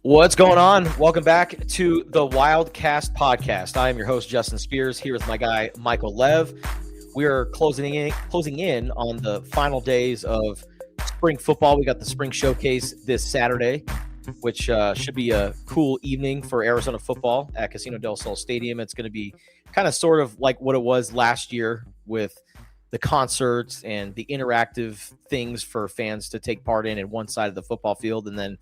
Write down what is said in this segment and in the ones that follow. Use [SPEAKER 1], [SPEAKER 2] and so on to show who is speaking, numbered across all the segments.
[SPEAKER 1] What's going on? Welcome back to the Wildcast podcast. I am your host, Justin Spears, here with my guy, Michael Lev. We are closing in on the final days of spring football. We got the spring showcase this Saturday, which should be a cool evening for Arizona football at Casino del Sol Stadium. It's going to be kind of sort of like what it was last year with the concerts and the interactive things for fans to take part in one side of the football field, and then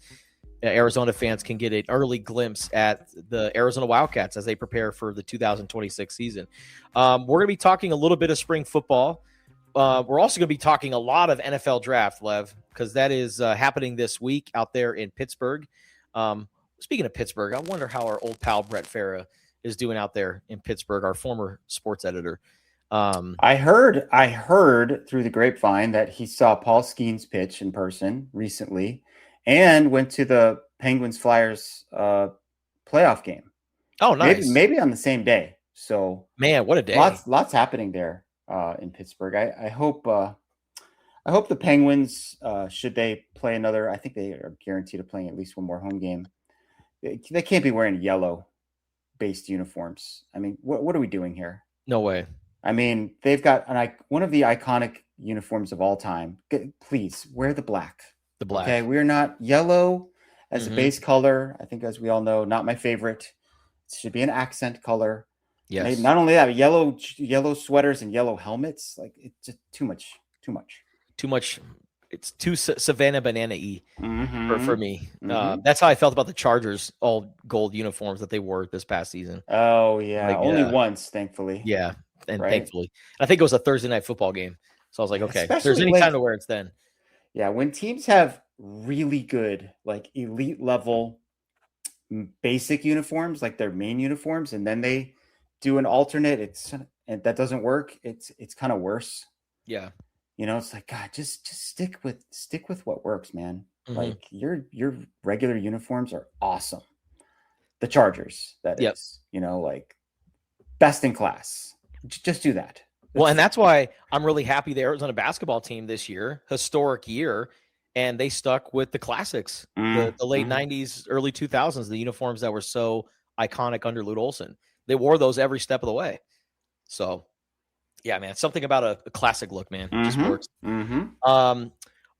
[SPEAKER 1] Arizona fans can get an early glimpse at the Arizona Wildcats as they prepare for the 2026 season. We're going to be talking a little bit of spring football. We're also going to be talking a lot of NFL draft, Lev, because that is happening this week out there in Pittsburgh. Speaking of Pittsburgh, I wonder how our old pal Brett Farah is doing out there in Pittsburgh, our former sports editor.
[SPEAKER 2] I heard through the grapevine that he saw Paul Skeens pitch in person recently and went to the Penguins-Flyers playoff game.
[SPEAKER 1] Oh, nice.
[SPEAKER 2] Maybe on the same day. So,
[SPEAKER 1] man, what a day.
[SPEAKER 2] Lots happening there in Pittsburgh. I hope the Penguins, should they play another, I think they are guaranteed of playing at least one more home game. They can't be wearing yellow-based uniforms. I mean, what are we doing here?
[SPEAKER 1] No way.
[SPEAKER 2] I mean, they've got one of the iconic uniforms of all time. Please wear the black.
[SPEAKER 1] The black.
[SPEAKER 2] Okay, we're not yellow as a base color. I think, as we all know, not my favorite. It should be an accent color.
[SPEAKER 1] Yes.
[SPEAKER 2] Maybe not only that, but yellow sweaters and yellow helmets. Like, it's just too much.
[SPEAKER 1] It's too Savannah Banana-y for me.
[SPEAKER 2] Mm-hmm.
[SPEAKER 1] That's how I felt about the Chargers all gold uniforms that they wore this past season.
[SPEAKER 2] Oh yeah, only once, thankfully.
[SPEAKER 1] Yeah, and thankfully, I think it was a Thursday night football game. So I was like, okay, if there's any time to wear it, it's then.
[SPEAKER 2] Yeah, when teams have really good, like elite level basic uniforms, like their main uniforms, and then they do an alternate, and that doesn't work. It's kind of worse.
[SPEAKER 1] Yeah.
[SPEAKER 2] You know, it's like, God, just stick with what works, man. Like your regular uniforms are awesome. The Chargers, that is, you know, like best in class. Just do that.
[SPEAKER 1] Well, and that's why I'm really happy the Arizona basketball team this year, historic year, and they stuck with the classics, the late 90s, early 2000s, the uniforms that were so iconic under Lute Olson. They wore those every step of the way. So, yeah, man, something about a classic look, man. It just works. All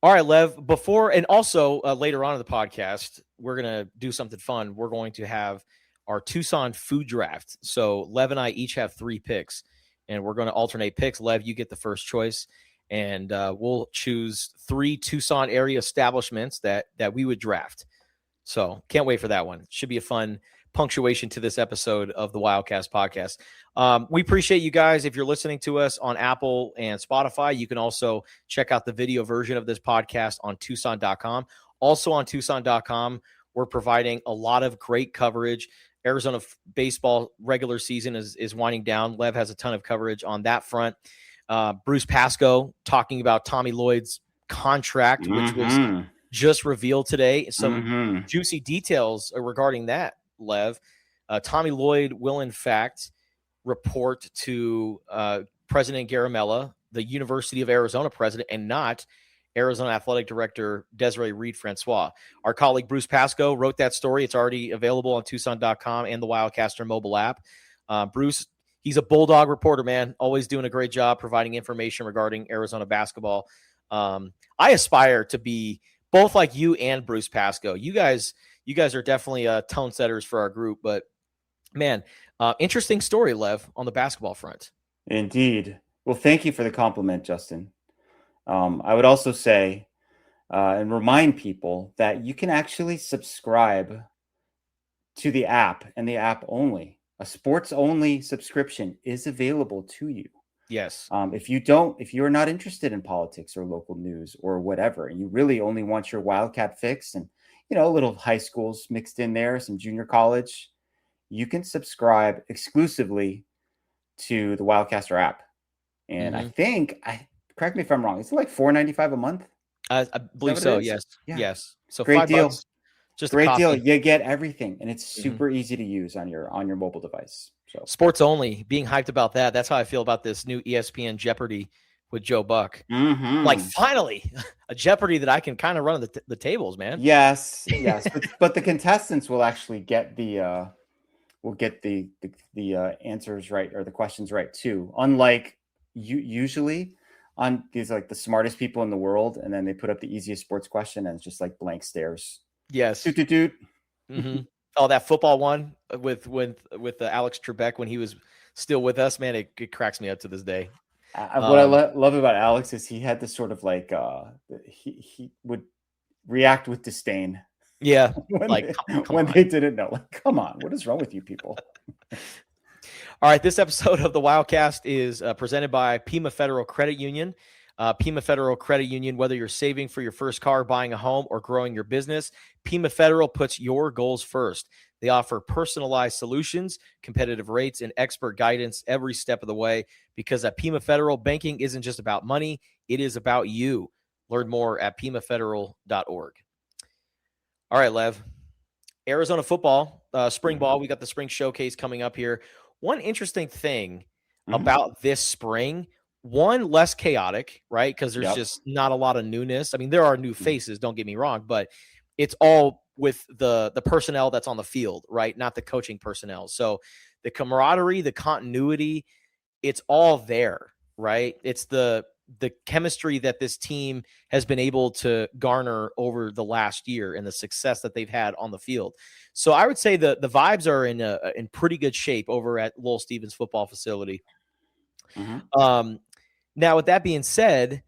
[SPEAKER 1] right, Lev, before and also later on in the podcast, we're going to do something fun. We're going to have our Tucson food draft. So Lev and I each have 3 picks, and we're going to alternate picks. Lev, you get the first choice, and we'll choose 3 Tucson area establishments that we would draft. So can't wait for that one. Should be a fun punctuation to this episode of the Wildcast podcast. We appreciate you guys. If you're listening to us on Apple and Spotify, you can also check out the video version of this podcast on Tucson.com. Also on Tucson.com, we're providing a lot of great coverage. Arizona baseball regular season is winding down. Lev has a ton of coverage on that front. Bruce Pascoe talking about Tommy Lloyd's contract, which was just revealed today. Some juicy details regarding that, Lev. Tommy Lloyd will, in fact, report to President Garamella, the University of Arizona president, and not Arizona Athletic Director Desiree Reed-Francois. Our colleague Bruce Pascoe wrote that story. It's already available on Tucson.com and the Wildcaster mobile app. Bruce, he's a Bulldog reporter, man, always doing a great job providing information regarding Arizona basketball. I aspire to be both like you and Bruce Pascoe. You guys are definitely tone setters for our group, but man, interesting story, Lev, on the basketball front.
[SPEAKER 2] Indeed. Well, thank you for the compliment, Justin. I would also say and remind people that you can actually subscribe to the app and the app only. A sports-only subscription is available to you.
[SPEAKER 1] Yes.
[SPEAKER 2] If you're not interested in politics or local news or whatever, and you really only want your Wildcat fix and, you know, little high schools mixed in there, some junior college, you can subscribe exclusively to the Wildcaster app. And I think, correct me if I'm wrong, is it like $4.95 a month?
[SPEAKER 1] I believe so. Yes. Yeah. Yes. So
[SPEAKER 2] great deal.
[SPEAKER 1] $5, just
[SPEAKER 2] great deal. You get everything, and it's super easy to use on your mobile device. So
[SPEAKER 1] sports only, being hyped about that. That's how I feel about this new ESPN Jeopardy with Joe Buck. Like,
[SPEAKER 2] Mm-hmm.
[SPEAKER 1] finally, a Jeopardy that I can kind of run the tables, man.
[SPEAKER 2] Yes, but the contestants will actually get the answers right, or the questions right too. Unlike usually on these, like, the smartest people in the world, and then they put up the easiest sports question and it's just like blank stares.
[SPEAKER 1] Yes.
[SPEAKER 2] Doot, doot, doot.
[SPEAKER 1] Mm-hmm. Oh, that football one with Alex Trebek when he was still with us, man, it cracks me up to this day.
[SPEAKER 2] What I love about Alex is he had this sort of like he would react with disdain
[SPEAKER 1] Yeah,
[SPEAKER 2] when
[SPEAKER 1] like, come on.
[SPEAKER 2] they didn't know. Like, come on, what is wrong with you people?
[SPEAKER 1] All right, this episode of the Wildcast is presented by Pima Federal Credit Union. Pima Federal Credit Union, whether you're saving for your first car, buying a home, or growing your business, Pima Federal puts your goals first. They offer personalized solutions, competitive rates, and expert guidance every step of the way, because at Pima Federal, banking isn't just about money, it is about you. Learn more at pimafederal.org. All right, Lev. Arizona football, spring ball. We got the spring showcase coming up here. One interesting thing about this spring, one, less chaotic, right? Because there's just not a lot of newness. I mean, there are new faces, don't get me wrong, but it's all with the personnel that's on the field, right? Not the coaching personnel. So the camaraderie, the continuity, it's all there, right? It's the chemistry that this team has been able to garner over the last year and the success that they've had on the field. So I would say the vibes are in pretty good shape over at Lowell Stevens football facility. Now, with that being said,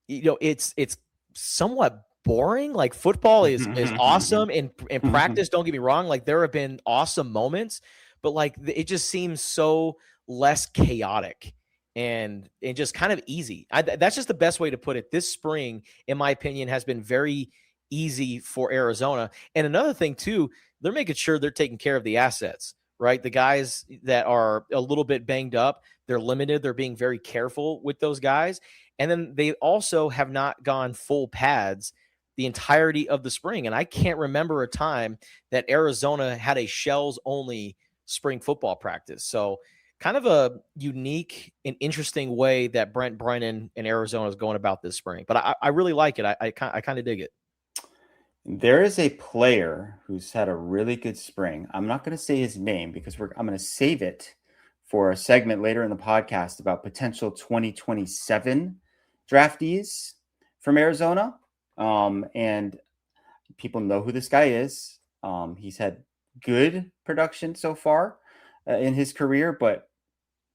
[SPEAKER 1] it's somewhat boring. Like, football is awesome in practice. Don't get me wrong. Like, there have been awesome moments, but like, it just seems so less chaotic and just kind of easy. That's just the best way to put it. This spring, in my opinion, has been very easy for Arizona. And another thing too, they're making sure they're taking care of the assets, right? The guys that are a little bit banged up, they're limited. They're being very careful with those guys. And then they also have not gone full pads the entirety of the spring. And I can't remember a time that Arizona had a shells only spring football practice. So kind of a unique and interesting way that Brent Brennan in Arizona is going about this spring. But I really like it. I kind of dig it.
[SPEAKER 2] There is a player who's had a really good spring. I'm not going to say his name because I'm going to save it for a segment later in the podcast about potential 2027 draftees from Arizona. And people know who this guy is. He's had good production so far in his career, but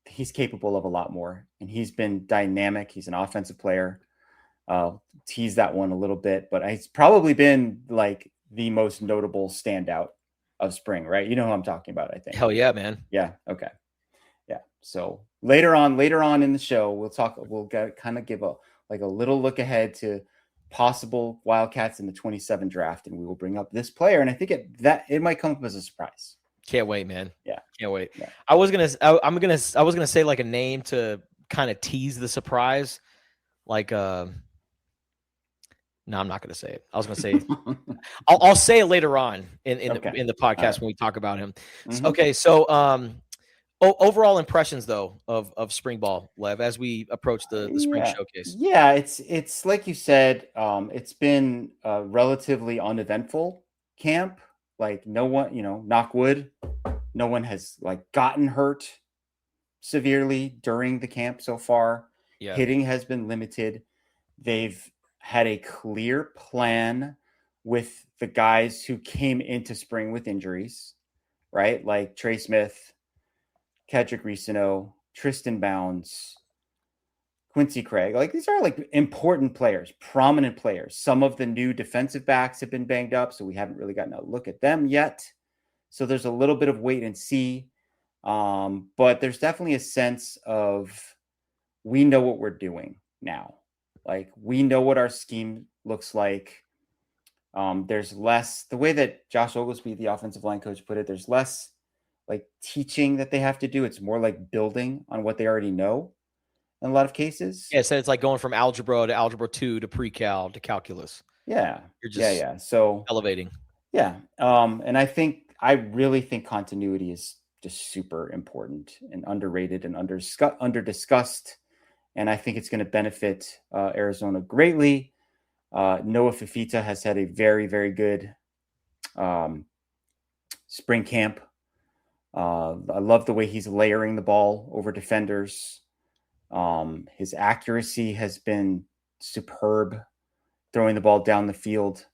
[SPEAKER 2] he's capable of a lot more. And he's been dynamic. He's an offensive player. Tease that one a little bit, but he's probably been like the most notable standout of spring, right? You know who I'm talking about, I think.
[SPEAKER 1] Hell yeah, man.
[SPEAKER 2] Yeah. Okay. Yeah. So later on in the show, we'll kind of give a little look ahead to possible Wildcats in the 27 draft, and we will bring up this player. And I think it might come up as a surprise.
[SPEAKER 1] Can't wait, man.
[SPEAKER 2] Yeah.
[SPEAKER 1] Can't wait.
[SPEAKER 2] Yeah.
[SPEAKER 1] I was gonna say like a name to kind of tease the surprise. Like no, I'm not going to say it. I was going to say I'll say it later on in the podcast when we talk about him. Okay, so overall impressions though of spring ball, Lev, as we approach the spring showcase.
[SPEAKER 2] Yeah, it's like you said, it's been a relatively uneventful camp. Like, no one, knock wood, no one has like gotten hurt severely during the camp so far. Yeah. Hitting has been limited. They've had a clear plan with the guys who came into spring with injuries, right? Like Trey Smith, Kedrick Ricino, Tristan Bounds, Quincy Craig. Like, these are like important players, prominent players. Some of the new defensive backs have been banged up, so we haven't really gotten a look at them yet. So there's a little bit of wait and see. But there's definitely a sense of, we know what we're doing now. Like, we know what our scheme looks like. There's less, the way that Josh Oglesby, the offensive line coach, put it, there's less like teaching that they have to do. It's more like building on what they already know in a lot of cases.
[SPEAKER 1] Yeah, so it's like going from algebra to algebra 2 to pre-cal to calculus.
[SPEAKER 2] Yeah.
[SPEAKER 1] You're just
[SPEAKER 2] So
[SPEAKER 1] elevating.
[SPEAKER 2] Yeah. And I really think continuity is just super important and underrated and under discussed and I think it's going to benefit Arizona greatly. Noah Fifita has had a very, very good spring camp. I love the way he's layering the ball over defenders. His accuracy has been superb, throwing the ball down the field.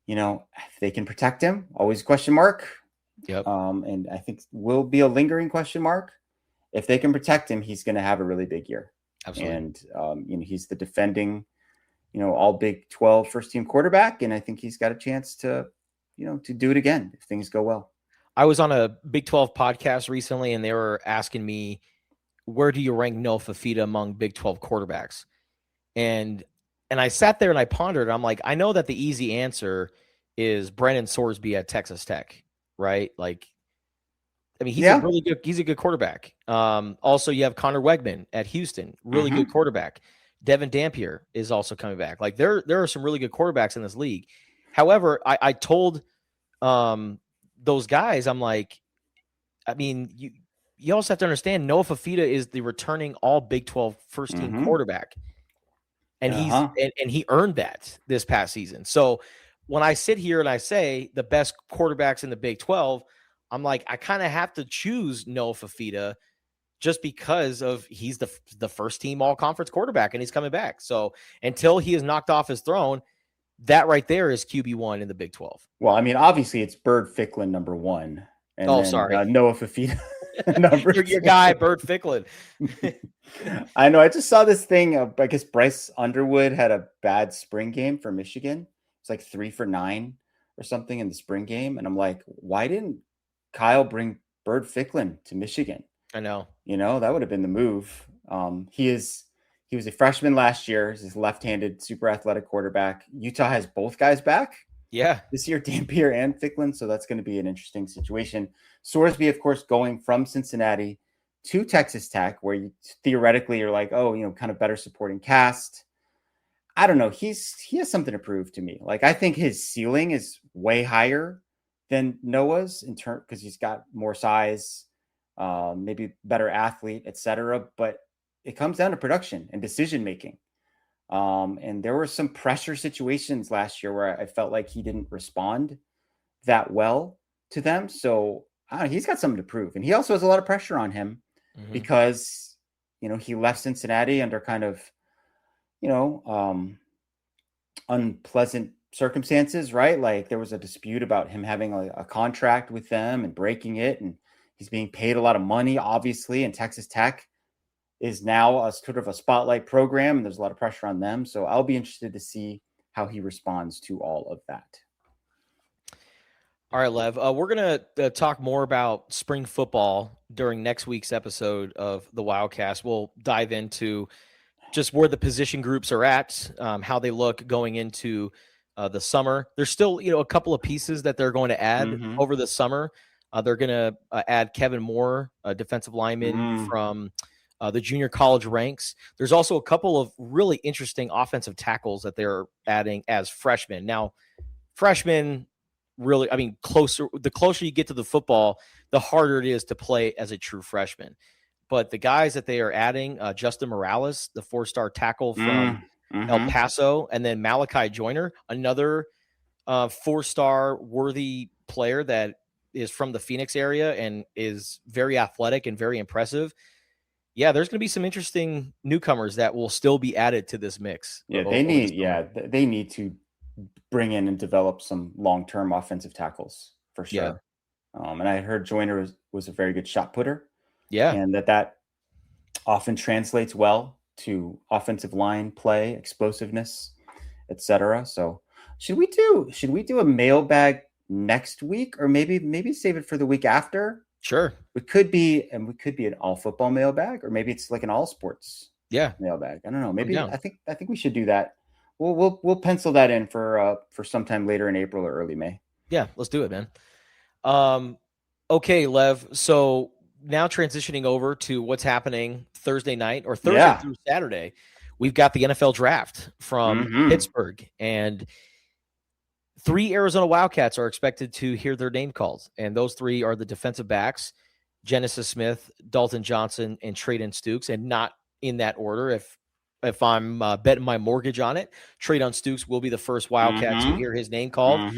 [SPEAKER 2] If they can protect him, always a question mark.
[SPEAKER 1] Yep.
[SPEAKER 2] And I think will be a lingering question mark. If they can protect him, he's going to have a really big year.
[SPEAKER 1] Absolutely.
[SPEAKER 2] And he's the defending, all Big 12 first team quarterback, and I think he's got a chance to do it again if things go well.
[SPEAKER 1] I was on a Big 12 podcast recently, and they were asking me, where do you rank Noah Fifita among Big 12 quarterbacks? And I sat there and I pondered. I'm like, I know that the easy answer is Brennan Sorsby at Texas Tech, right? Like, I mean, he's a good quarterback. Also, you have Connor Wegman at Houston, really good quarterback. Devin Dampier is also coming back. Like, there are some really good quarterbacks in this league. However, I told those guys, I'm like, I mean, you also have to understand Noah Fifita is the returning all Big 12 first team quarterback. And he earned that this past season. So when I sit here and I say the best quarterbacks in the Big 12, I'm like, I kind of have to choose Noah Fifita just because of he's the first team all conference quarterback and he's coming back. So until he is knocked off his throne, that right there is QB1 in the Big 12.
[SPEAKER 2] Well, I mean, obviously it's Bird Ficklin number 1. And
[SPEAKER 1] sorry.
[SPEAKER 2] Noah Fifita number
[SPEAKER 1] your guy, Bird Ficklin.
[SPEAKER 2] I know. I just saw this thing. I guess Bryce Underwood had a bad spring game for Michigan. It's like 3 for 9 or something in the spring game. And I'm like, why didn't Kyle bring Bird Ficklin to Michigan?
[SPEAKER 1] I know.
[SPEAKER 2] That would have been the move. He was a freshman last year. He's a left-handed, super athletic quarterback. Utah has both guys back.
[SPEAKER 1] Yeah.
[SPEAKER 2] This year, Dampier and Ficklin. So that's going to be an interesting situation. Sorsby, of course, going from Cincinnati to Texas Tech, where you theoretically are like, kind of better supporting cast. I don't know. He has something to prove to me. Like, I think his ceiling is way higher than Noah's because he's got more size, maybe better athlete, etc. But it comes down to production and decision making. And there were some pressure situations last year where I felt like he didn't respond that well to them. So he's got something to prove. And he also has a lot of pressure on him because, he left Cincinnati under kind of, unpleasant circumstances, right? Like there was a dispute about him having a contract with them and breaking it. And he's being paid a lot of money, obviously. And Texas Tech is now a sort of a spotlight program, and there's a lot of pressure on them. So I'll be interested to see how he responds to all of that.
[SPEAKER 1] All right, Lev, we're going to talk more about spring football during next week's episode of the Wildcast. We'll dive into just where the position groups are at, how they look going into the summer. There's still, a couple of pieces that they're going to add over the summer. They're going to add Kevin Moore, a defensive lineman from the junior college ranks. There's also a couple of really interesting offensive tackles that they're adding as freshmen. Now, freshmen really, the closer you get to the football, the harder it is to play as a true freshman. But the guys that they are adding, Justin Morales, the 4-star tackle from El Paso, and then Malachi Joyner, another 4-star worthy player that is from the Phoenix area and is very athletic and very impressive. Yeah, there's going to be some interesting newcomers that will still be added to this mix.
[SPEAKER 2] Yeah, they need to bring in and develop some long-term offensive tackles for sure. Yeah. And I heard Joyner was a very good shot putter.
[SPEAKER 1] Yeah.
[SPEAKER 2] And that often translates well to offensive line play, explosiveness, etc. So should we do a mailbag next week, or maybe save it for the week after?
[SPEAKER 1] Sure.
[SPEAKER 2] We could be an all football mailbag, or maybe it's like an all sports mailbag. I don't know. Maybe I think we should do that. We'll pencil that in for sometime later in April or early May.
[SPEAKER 1] Yeah, let's do it, man. Okay, Lev. So now transitioning over to what's happening Thursday night or Thursday through Saturday, we've got the NFL draft from Pittsburgh, and 3 Arizona Wildcats are expected to hear their name called. And those 3 are the defensive backs, Genesis Smith, Dalton Johnson, and Trayden Stukes. And not in that order. If I'm betting my mortgage on it, Treydon Stukes will be the first Wildcat to hear his name called.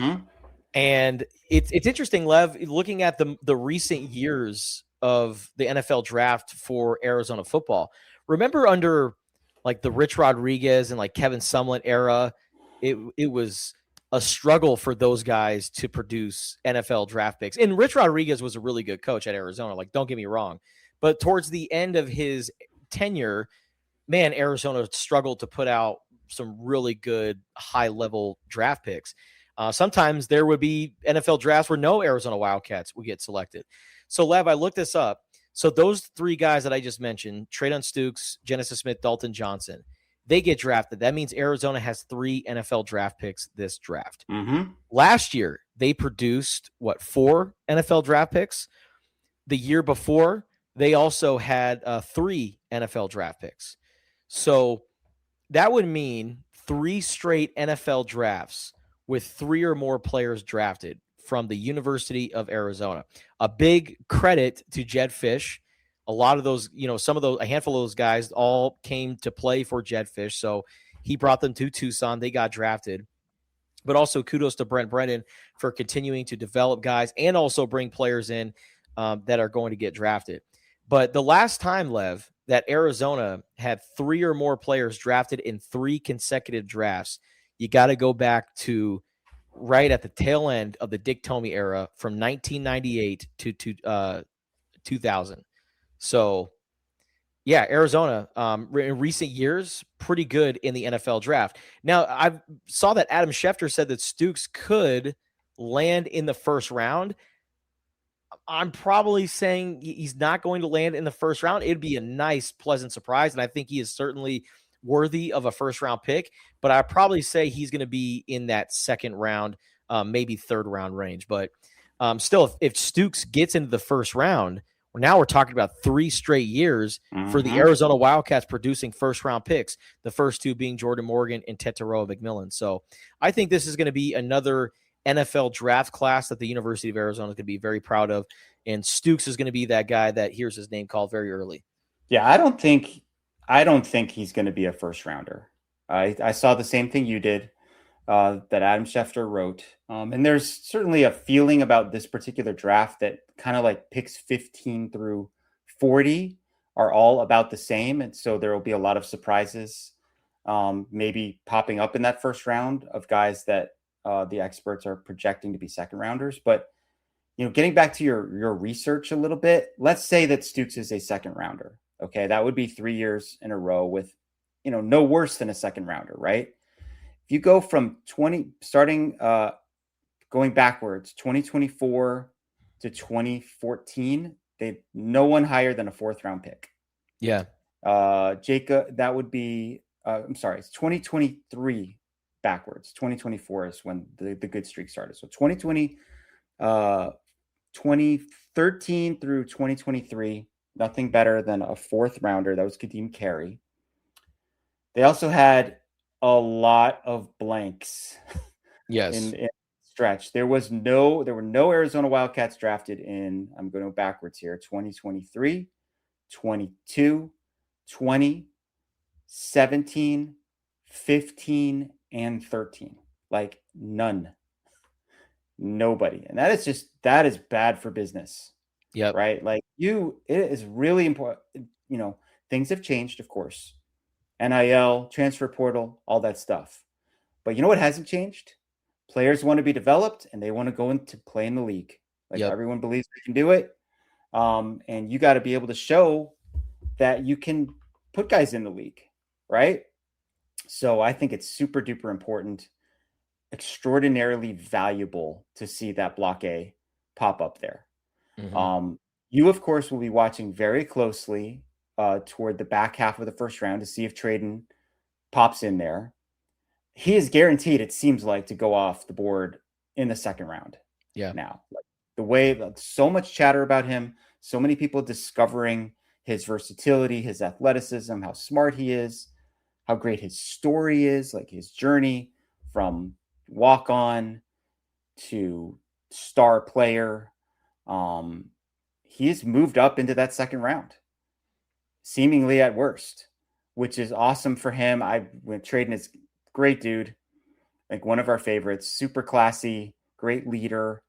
[SPEAKER 1] And it's interesting, Lev, looking at the recent years of the NFL draft for Arizona football. Remember under like the Rich Rodriguez and like Kevin Sumlin era, it was a struggle for those guys to produce NFL draft picks. And Rich Rodriguez was a really good coach at Arizona, like don't get me wrong. But towards the end of his tenure, man, Arizona struggled to put out some really good high-level draft picks. Sometimes there would be NFL drafts where no Arizona Wildcats would get selected. So, Lev, I looked this up. So those three guys that I just mentioned, Treydon Stukes, Genesis Smith, Dalton Johnson, they get drafted. That means Arizona has 3 NFL draft picks this draft. Last year, they produced, 4 NFL draft picks? The year before, they also had 3 NFL draft picks. So that would mean 3 straight NFL drafts with 3 or more players drafted from the University of Arizona. A big credit to Jedd Fisch. A lot of those, a handful of those guys all came to play for Jedd Fisch. So he brought them to Tucson. They got drafted. But also kudos to Brent Brennan for continuing to develop guys and also bring players in that are going to get drafted. But the last time, Lev, that Arizona had 3 or more players drafted in 3 consecutive drafts, you got to go back to right at the tail end of the Dick Tomey era from 1998 to 2000. So, yeah, Arizona in recent years, pretty good in the NFL draft. Now, I saw that Adam Schefter said that Stukes could land in the first round. I'm probably saying he's not going to land in the first round. It'd be a nice, pleasant surprise, and I think he is certainly worthy of a first-round pick, but I'd probably say he's going to be in that second round, maybe third-round range. But still, if Stukes gets into the first round, now we're talking about 3 straight years for the Arizona Wildcats producing first-round picks, the first 2 being Jordan Morgan and Tetairoa McMillan. So I think this is going to be another NFL draft class that the University of Arizona is going to be very proud of. And Stukes is going to be that guy that hears his name called very early.
[SPEAKER 2] Yeah, I don't think he's going to be a first rounder. I saw the same thing you did that Adam Schefter wrote. And there's certainly a feeling about this particular draft that kind of like picks 15 through 40 are all about the same. And so there will be a lot of surprises maybe popping up in that first round of guys that the experts are projecting to be second rounders. But, getting back to your research a little bit, let's say that Stukes is a second rounder. Okay. That would be 3 years in a row with, no worse than a second rounder, right? If you go from going backwards, 2024 to 2014, no one higher than a 4th round pick.
[SPEAKER 1] Yeah.
[SPEAKER 2] Jacob, that would be, it's 2023 backwards. 2024 is when the good streak started. So 2013 through 2023, nothing better than a 4th rounder. That was Kadeem Carey. They also had a lot of blanks.
[SPEAKER 1] Yes.
[SPEAKER 2] In stretch. There were no Arizona Wildcats drafted in, I'm going to go backwards here, 2023, 22, 20, 17, 15, and 13. Like none. Nobody. And that is bad for business.
[SPEAKER 1] Yeah.
[SPEAKER 2] Right? Like it is really important. Things have changed, of course. NIL, transfer portal, all that stuff. But you know what hasn't changed? Players want to be developed and they want to go into play in the league. Like everyone believes they can do it. And you got to be able to show that you can put guys in the league, right? So I think it's super duper important, extraordinarily valuable to see that block A pop up there. You, of course, will be watching very closely toward the back half of the first round to see if Treydon pops in there. He is guaranteed, it seems like, to go off the board in the second round.
[SPEAKER 1] Yeah.
[SPEAKER 2] Now, the way so much chatter about him, so many people discovering his versatility, his athleticism, how smart he is, how great his story is, like his journey from walk-on to star player. He's moved up into that second round, seemingly at worst. which is awesome for him. I went trading is great dude, like one of our favorites, super classy, great leader.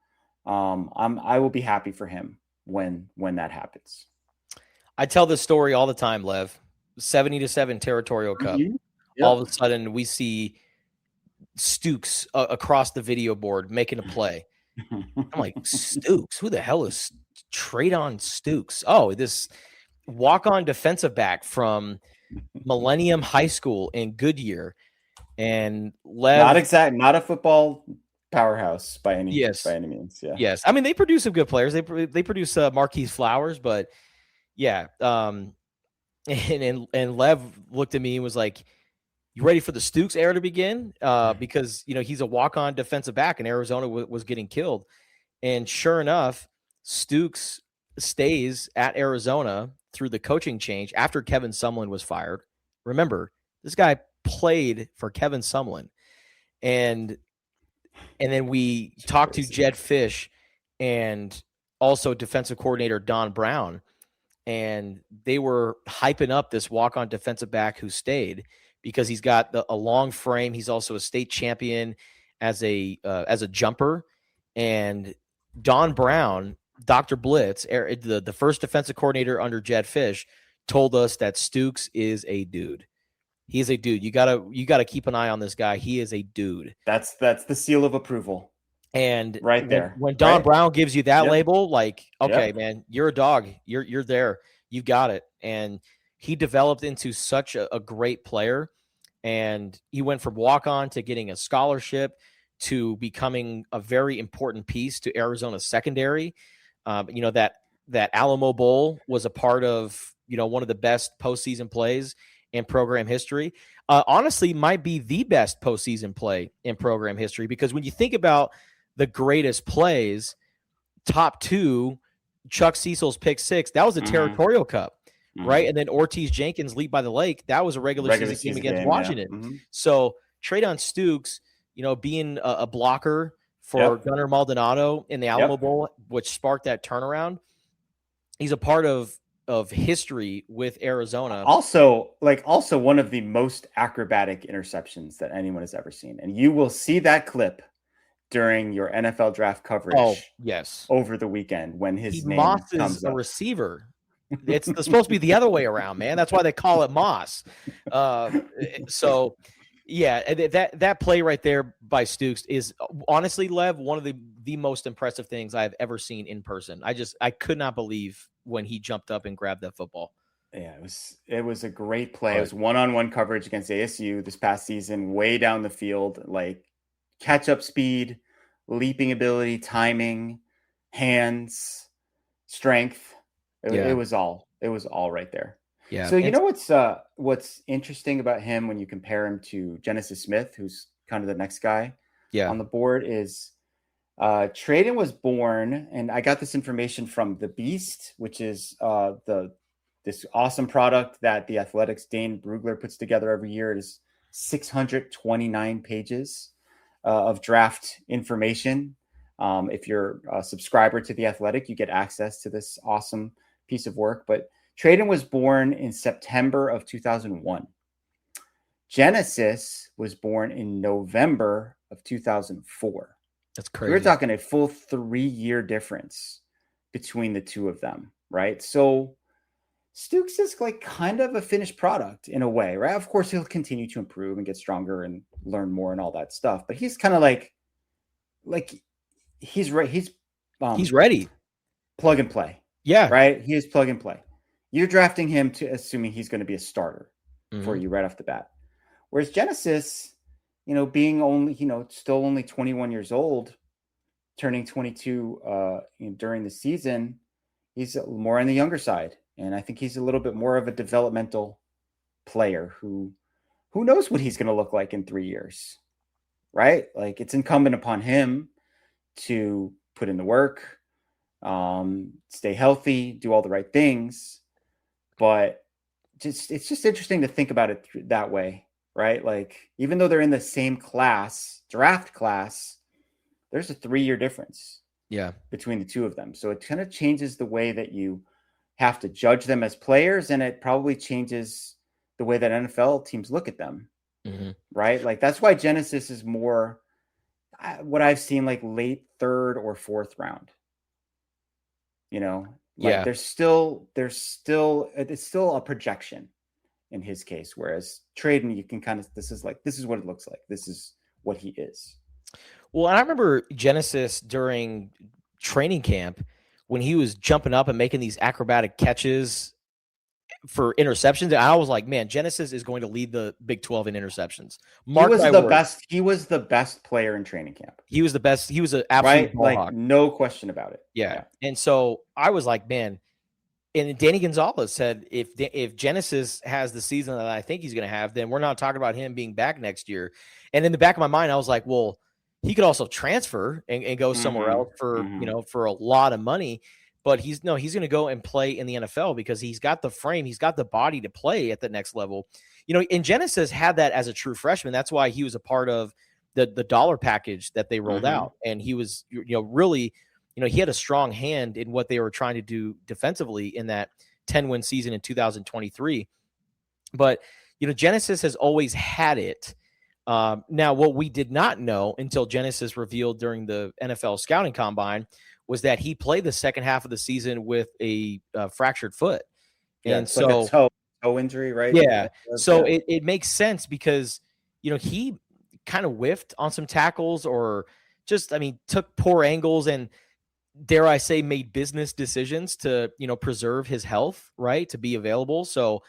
[SPEAKER 2] I will be happy for him when that happens.
[SPEAKER 1] I tell this story all the time, Lev. 70-7 Territorial Cup.
[SPEAKER 2] Mm-hmm. Yep.
[SPEAKER 1] All of a sudden, we see Stukes across the video board making a play. I'm like, Stukes? Who the hell is Traydon Stukes? Oh, this walk-on defensive back from Millennium High School in Goodyear. And Lev,
[SPEAKER 2] not a football powerhouse by any means. Yeah.
[SPEAKER 1] Yes. I mean, they produce some good players. They produce Marquise Flowers, but yeah. And Lev looked at me and was like, "You ready for the Stukes era to begin?" Because he's a walk-on defensive back, and Arizona was getting killed. And sure enough, Stukes stays at Arizona through the coaching change after Kevin Sumlin was fired. Remember, this guy played for Kevin Sumlin, and then we talked to Jed Fish and also defensive coordinator Don Brown, and they were hyping up this walk-on defensive back who stayed because he's got a long frame. He's also a state champion as a jumper. And Don Brown, Dr. Blitz, the first defensive coordinator under Jed Fish, told us that Stukes is a dude. He is a dude. You gotta keep an eye on this guy. He is a dude.
[SPEAKER 2] That's the seal of approval.
[SPEAKER 1] And
[SPEAKER 2] right there,
[SPEAKER 1] when Don Brown gives you that label, like, okay,
[SPEAKER 2] Yep.
[SPEAKER 1] man, you're a dog. You're there. You got it. And he developed into such a great player. And he went from walk-on to getting a scholarship to becoming a very important piece to Arizona secondary. That Alamo Bowl was a part of, one of the best postseason plays in program history. Honestly, might be the best postseason play in program history, because when you think about the greatest plays, top two, Chuck Cecil's pick six, that was a Territorial Cup, right? And then Ortiz Jenkins leap by the lake, that was a regular season game against Washington. Yeah. Mm-hmm. So Traydon Stukes, being a blocker for Gunnar Maldonado in the Alamo Bowl, which sparked that turnaround, he's a part of history with Arizona.
[SPEAKER 2] Also one of the most acrobatic interceptions that anyone has ever seen. And you will see that clip during your NFL draft coverage over the weekend when his name comes up.
[SPEAKER 1] A receiver. It's supposed to be the other way around, man. That's why they call it Moss. So, yeah, that play right there by Stukes is honestly, Lev, one of the most impressive things I've ever seen in person. I could not believe when he jumped up and grabbed that football.
[SPEAKER 2] Yeah, it was a great play. It was one-on-one coverage against ASU this past season, way down the field, like catch-up speed, leaping ability, timing, hands, strength. It was all right there.
[SPEAKER 1] Yeah.
[SPEAKER 2] So you know what's interesting about him when you compare him to Genesis Smith, who's kind of the next guy on the board, is Traydon was born, and I got this information from The Beast, which is this awesome product that the Athletics' Dane Brugler puts together every year. It is 629 pages of draft information. If you're a subscriber to The Athletic, you get access to this awesome piece of work. But Traydon was born in September of 2001. Genesis was born in November of 2004.
[SPEAKER 1] That's crazy.
[SPEAKER 2] We're talking a full 3-year difference between the two of them, right? So Stukes is like kind of a finished product in a way, right? Of course, he'll continue to improve and get stronger and learn more and all that stuff. But he's kind of like he's right. He's
[SPEAKER 1] ready.
[SPEAKER 2] Plug and play.
[SPEAKER 1] Yeah.
[SPEAKER 2] Right. He is plug and play. You're drafting him to assuming he's going to be a starter for you right off the bat. Whereas Genesis, being only, still only 21 years old, turning 22 during the season, he's more on the younger side. And I think he's a little bit more of a developmental player who knows what he's going to look like in 3 years, right? Like, it's incumbent upon him to put in the work, stay healthy, do all the right things. But it's just interesting to think about it that way, right? Like, even though they're in the same draft class, there's a 3-year difference between the two of them. So it kind of changes the way that you have to judge them as players, and it probably changes the way that NFL teams look at them,
[SPEAKER 1] Mm-hmm.
[SPEAKER 2] right? Like that's why Genesis is more what I've seen, like late third or fourth round. You know, like
[SPEAKER 1] Yeah.
[SPEAKER 2] it's still a projection in his case, whereas Traden, you can kind of, this is what it looks like. This is what he is.
[SPEAKER 1] Well, and I remember Genesis during training camp when he was jumping up and making these acrobatic catches for interceptions. And I was like, man, Genesis is going to lead the Big 12 in interceptions.
[SPEAKER 2] He was the
[SPEAKER 1] word.
[SPEAKER 2] best. He was the best player in training camp.
[SPEAKER 1] He was the best. He was an absolute ball hawk.
[SPEAKER 2] No question about it.
[SPEAKER 1] Yeah. And so I was like, man. And Danny Gonzalez said, if Genesis has the season that I think he's going to have, then we're not talking about him being back next year. And in the back of my mind, I was like, well, he could also transfer and go somewhere else for, for a lot of money. But he's going to go and play in the NFL because he's got the frame, he's got the body to play at the next level. And Genesis had that as a true freshman. That's why he was a part of the dollar package that they rolled out. And he was, really, he had a strong hand in what they were trying to do defensively in that 10-win season in 2023. But, Genesis has always had it. Now, what we did not know until Genesis revealed during the NFL scouting combine was that he played the second half of the season with a fractured foot.
[SPEAKER 2] Yeah,
[SPEAKER 1] and so
[SPEAKER 2] like a toe injury, right?
[SPEAKER 1] Yeah. So it makes sense because, he kind of whiffed on some tackles or just, took poor angles and, dare I say, made business decisions to, preserve his health, right, to be available. So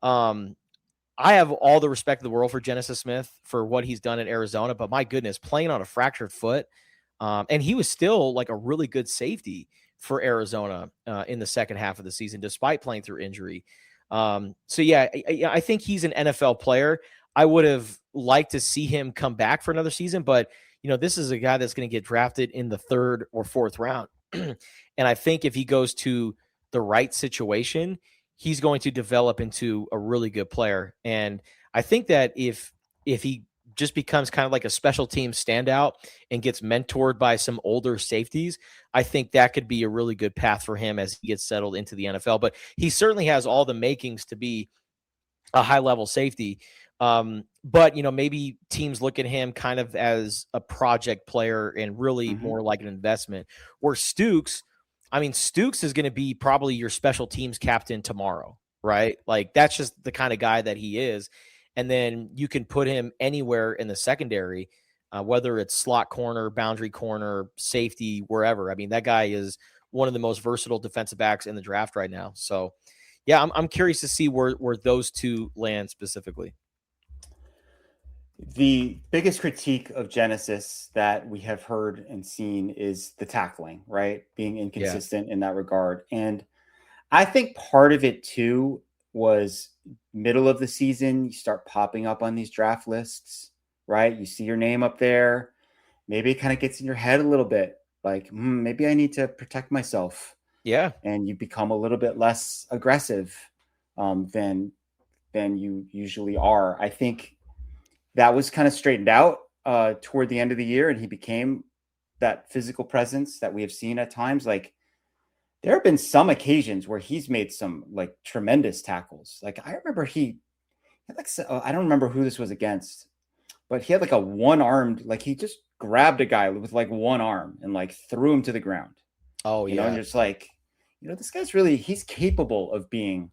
[SPEAKER 1] I have all the respect in the world for Genesis Smith for what he's done in Arizona, but my goodness, playing on a fractured foot, and he was still like a really good safety for Arizona in the second half of the season, despite playing through injury. So yeah, I think he's an NFL player. I would have liked to see him come back for another season, but this is a guy that's going to get drafted in the third or fourth round. And I think if he goes to the right situation, he's going to develop into a really good player. And I think that if he just becomes kind of like a special team standout and gets mentored by some older safeties, I think that could be a really good path for him as he gets settled into the NFL. But he certainly has all the makings to be a high-level safety. But, maybe teams look at him kind of as a project player and really more like an investment. Where Stooks is going to be probably your special teams captain tomorrow, right? Like that's just the kind of guy that he is. And then you can put him anywhere in the secondary, whether it's slot corner, boundary corner, safety, wherever. That guy is one of the most versatile defensive backs in the draft right now. So, yeah, I'm curious to see where those two land specifically.
[SPEAKER 2] The biggest critique of Genesis that we have heard and seen is the tackling, right? Being inconsistent in that regard. And I think part of it too was middle of the season, you start popping up on these draft lists, right? You see your name up there. Maybe it kind of gets in your head a little bit. Like, maybe I need to protect myself.
[SPEAKER 1] Yeah.
[SPEAKER 2] And you become a little bit less aggressive than you usually are. I think that was kind of straightened out toward the end of the year, and he became that physical presence that we have seen at times. Like there have been some occasions where he's made some like tremendous tackles. Like I remember he had I don't remember who this was against, but he had like a one-armed, like he just grabbed a guy with like one arm and like threw him to the ground.
[SPEAKER 1] Oh,
[SPEAKER 2] you know, and you're just like, this guy's really, he's capable of being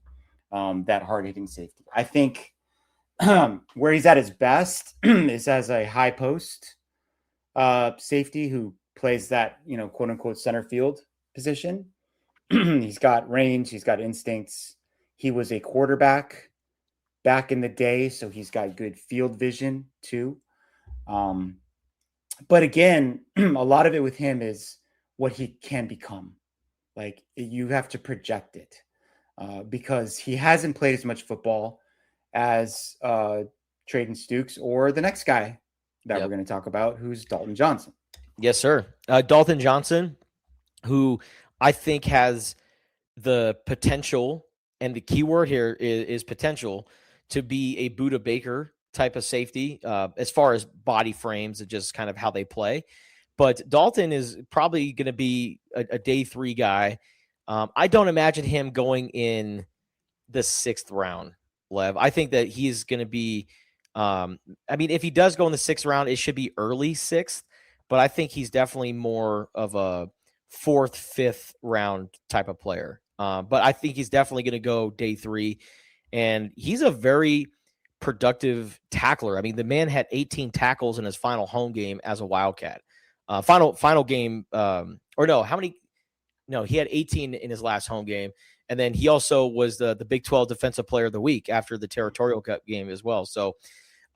[SPEAKER 2] that hard-hitting safety. I think where he's at his best is as a high post safety who plays that, quote unquote center field position. He's got range. He's got instincts. He was a quarterback back in the day, so he's got good field vision too. But again, a lot of it with him is what he can become. Like you have to project it because he hasn't played as much football as Traden Stooks or the next guy that we're going to talk about, who's Dalton Johnson.
[SPEAKER 1] Yes, sir. Dalton Johnson, who I think has the potential, and the key word here is potential, to be a Buda Baker type of safety as far as body frames and just kind of how they play. But Dalton is probably going to be a day 3 guy. I don't imagine him going in the 6th round. Lev. I think that he's going to be, I mean, if he does go in the 6th round, it should be early 6th, but I think he's definitely more of a 4th, 5th round type of player. But I think he's definitely going to go day 3, and he's a very productive tackler. I mean, the man had 18 tackles in his final home game as a Wildcat. Final game, or no, how many? No, he had 18 in his last home game. And then he also was the Big 12 Defensive Player of the Week after the Territorial Cup game as well. So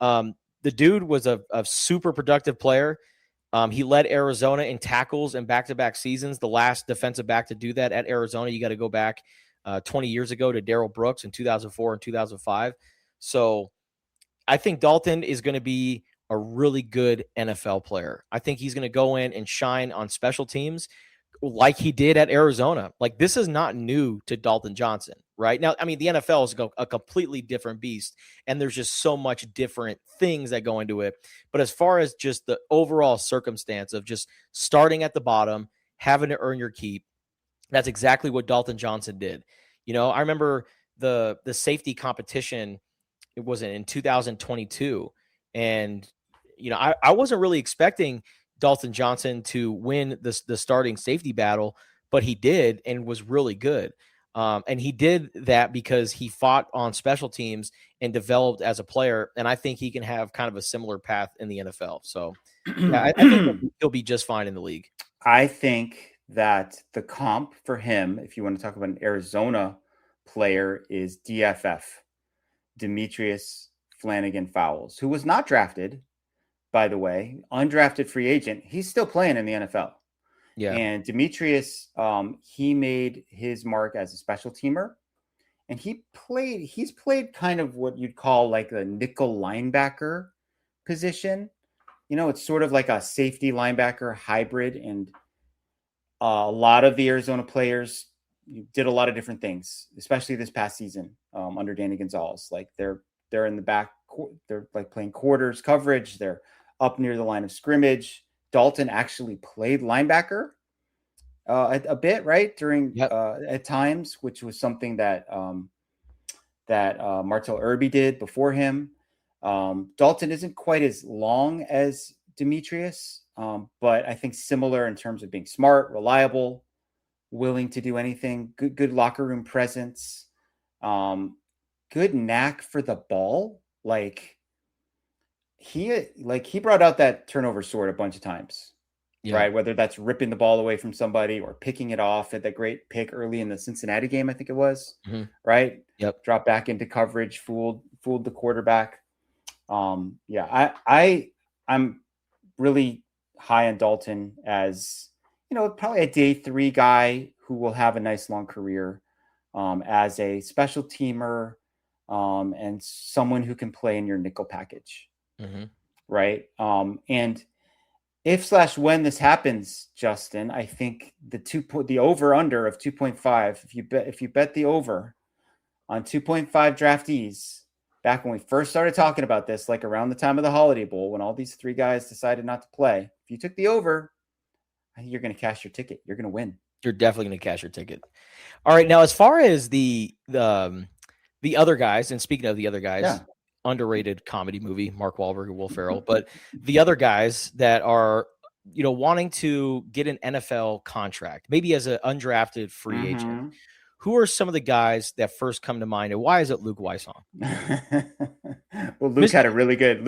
[SPEAKER 1] the dude was a super productive player. He led Arizona in tackles in back-to-back seasons. The last defensive back to do that at Arizona, you got to go back 20 years ago to Darrell Brooks in 2004 and 2005. So I think Dalton is going to be a really good NFL player. I think he's going to go in and shine on special teams like he did at Arizona. Like, this is not new to Dalton Johnson, right? Now, I mean, the NFL is a completely different beast, and there's just so much different things that go into it. But as far as just the overall circumstance of just starting at the bottom, having to earn your keep, that's exactly what Dalton Johnson did. You know, I remember the safety competition, it was in 2022, and you know, I wasn't really expecting Dalton Johnson to win the starting safety battle, but he did and was really good. And he did that because he fought on special teams and developed as a player. And I think he can have kind of a similar path in the NFL. So yeah, I think he'll be just fine in the league.
[SPEAKER 2] I think that the comp for him, if you want to talk about an Arizona player, is DFF, Demetrius Flanagan Fowles, who was not drafted, by the way, undrafted free agent. He's still playing in the NFL.
[SPEAKER 1] Yeah.
[SPEAKER 2] And Demetrius, he made his mark as a special teamer, and he's played kind of what you'd call like a nickel linebacker position. You know, it's sort of like a safety linebacker hybrid. And a lot of the Arizona players did a lot of different things, especially this past season under Danny Gonzalez. Like they're in the back, they're like playing quarters coverage. They're up near the line of scrimmage. Dalton actually played linebacker a bit, right, during at times, which was something that Martell Irby did before him. Dalton isn't quite as long as Demetrius, but I think similar in terms of being smart, reliable, willing to do anything, good locker room presence, good knack for the ball. He brought out that turnover sword a bunch of times, right? Whether that's ripping the ball away from somebody or picking it off at that great pick early in the Cincinnati game, I think it was, right?
[SPEAKER 1] Yep.
[SPEAKER 2] Drop back into coverage, fooled the quarterback. I'm really high on Dalton as, you know, probably a day 3 guy who will have a nice long career as a special teamer and someone who can play in your nickel package. Right. And if/when this happens, Justin, I think the over under of 2.5, if you bet the over on 2.5 draftees back when we first started talking about this, like around the time of the Holiday Bowl, when all these 3 guys decided not to play, if you took the over, I think you're going to cash your ticket. You're going to win.
[SPEAKER 1] You're definitely going to cash your ticket. All right. Now, as far as the other guys, and speaking of the other guys, underrated comedy movie, Mark Wahlberg and Will Ferrell, but the other guys that are, you know, wanting to get an NFL contract, maybe as an undrafted free agent, who are some of the guys that first come to mind, and why is it Luke Weissong?
[SPEAKER 2] Well, Luke had a really good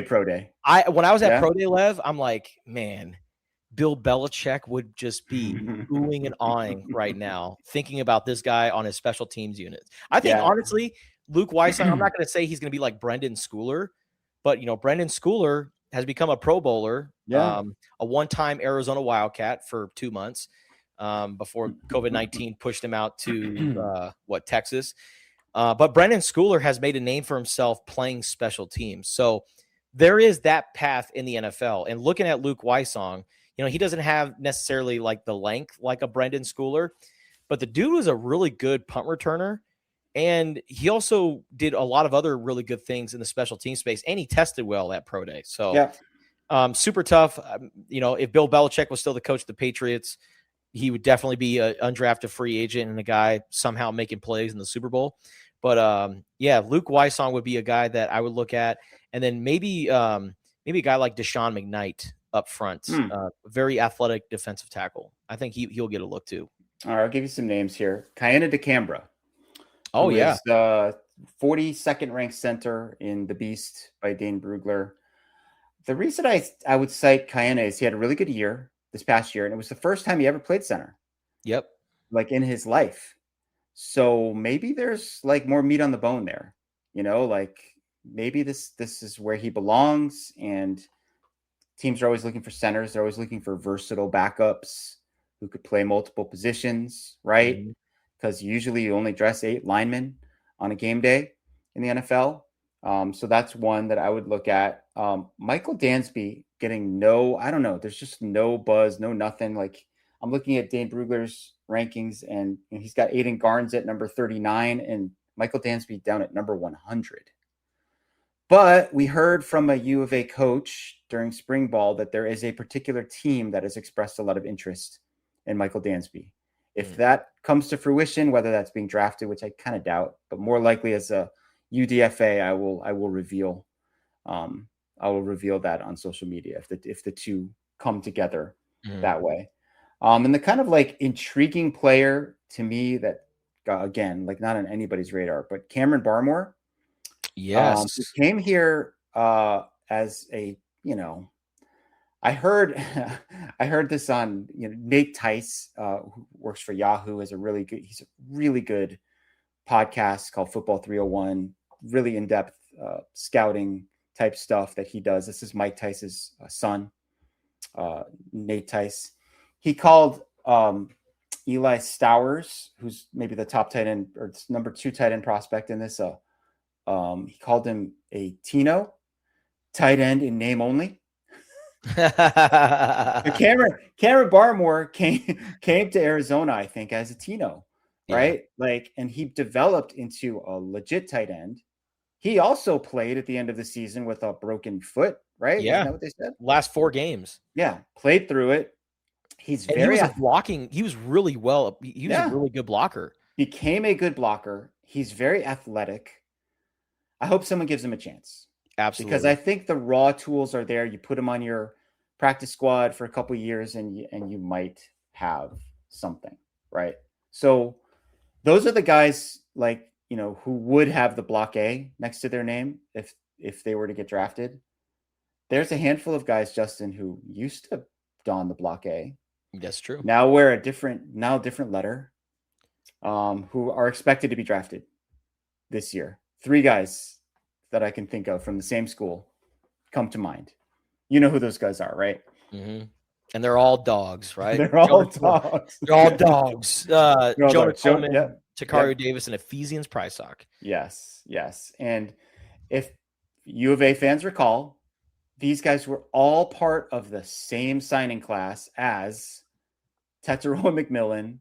[SPEAKER 2] pro day.
[SPEAKER 1] When I was at Pro Day, Lev, I'm like, man, Bill Belichick would just be oohing and awing right now, thinking about this guy on his special teams unit. I think, honestly, Luke Weissong, I'm not going to say he's going to be like Brendan Schooler, but, you know, Brendan Schooler has become a Pro Bowler, a one-time Arizona Wildcat for 2 months before COVID-19 pushed him out to, Texas. But Brendan Schooler has made a name for himself playing special teams. So there is that path in the NFL. And looking at Luke Weissong, you know, he doesn't have necessarily like the length like a Brendan Schooler, but the dude was a really good punt returner. And he also did a lot of other really good things in the special team space, and he tested well at Pro Day. So super tough. You know, if Bill Belichick was still the coach of the Patriots, he would definitely be an undrafted free agent and a guy somehow making plays in the Super Bowl. But yeah, Luke Wysong would be a guy that I would look at, and then maybe a guy like Deshaun McKnight up front, very athletic defensive tackle. I think he'll get a look too.
[SPEAKER 2] All right, I'll give you some names here. Kiana DeCambra,
[SPEAKER 1] Oh
[SPEAKER 2] who
[SPEAKER 1] yeah,
[SPEAKER 2] is 42nd ranked center in The Beast by Dane Brugler. The reason I would cite Kiana is he had a really good year this past year, and it was the first time he ever played center.
[SPEAKER 1] Yep.
[SPEAKER 2] Like in his life. So maybe there's like more meat on the bone there, like maybe this is where he belongs, and teams are always looking for centers. They're always looking for versatile backups who could play multiple positions, right? Because usually you only dress 8 linemen on a game day in the NFL. So that's one that I would look at. Michael Dansby getting I don't know. There's just no buzz, no nothing. Like I'm looking at Dane Brugler's rankings, and he's got Aiden Garnes at number 39 and Michael Dansby down at number 100. But we heard from a U of A coach during spring ball that there is a particular team that has expressed a lot of interest in Michael Dansby. If that comes to fruition, whether that's being drafted, which I kind of doubt, but more likely as a UDFA, I will reveal that on social media if the two come together that way. And the kind of like intriguing player to me that again, like not on anybody's radar, but Cameron Barmore.
[SPEAKER 1] Yes.
[SPEAKER 2] Came here as a, I heard this on, Nate Tice, who works for Yahoo, he's a really good podcast called Football 301, really in-depth scouting type stuff that he does. This is Mike Tice's son, Nate Tice. He called Eli Stowers, who's maybe the top tight end or number 2 tight end prospect in this. He called him a Tino tight end in name only. Cameron Barmore came to Arizona, I think, as a Tino, right? Like, and he developed into a legit tight end. He also played at the end of the season with a broken foot, right?
[SPEAKER 1] Yeah.
[SPEAKER 2] Isn't that what they said?
[SPEAKER 1] Last 4 games.
[SPEAKER 2] Yeah, played through it. He was
[SPEAKER 1] blocking. He was really well. He was a really good blocker.
[SPEAKER 2] Became a good blocker. He's very athletic. I hope someone gives him a chance.
[SPEAKER 1] Absolutely.
[SPEAKER 2] Because I think the raw tools are there. You put him on your practice squad for a couple of years and you might have something, right? So those are the guys like, who would have the block A next to their name if they were to get drafted. There's a handful of guys, Justin, who used to don the block A.
[SPEAKER 1] That's true.
[SPEAKER 2] Now wear a different letter, who are expected to be drafted this year. 3 guys that I can think of from the same school come to mind. You know who those guys are, right?
[SPEAKER 1] Mm-hmm. And they're all dogs, right?
[SPEAKER 2] They're all dogs.
[SPEAKER 1] They're all dogs. Jonah Coleman,
[SPEAKER 2] yep.
[SPEAKER 1] Takario Davis, and Ephesians Prysock.
[SPEAKER 2] Yes. And if U of A fans recall, these guys were all part of the same signing class as Tetairoa McMillan,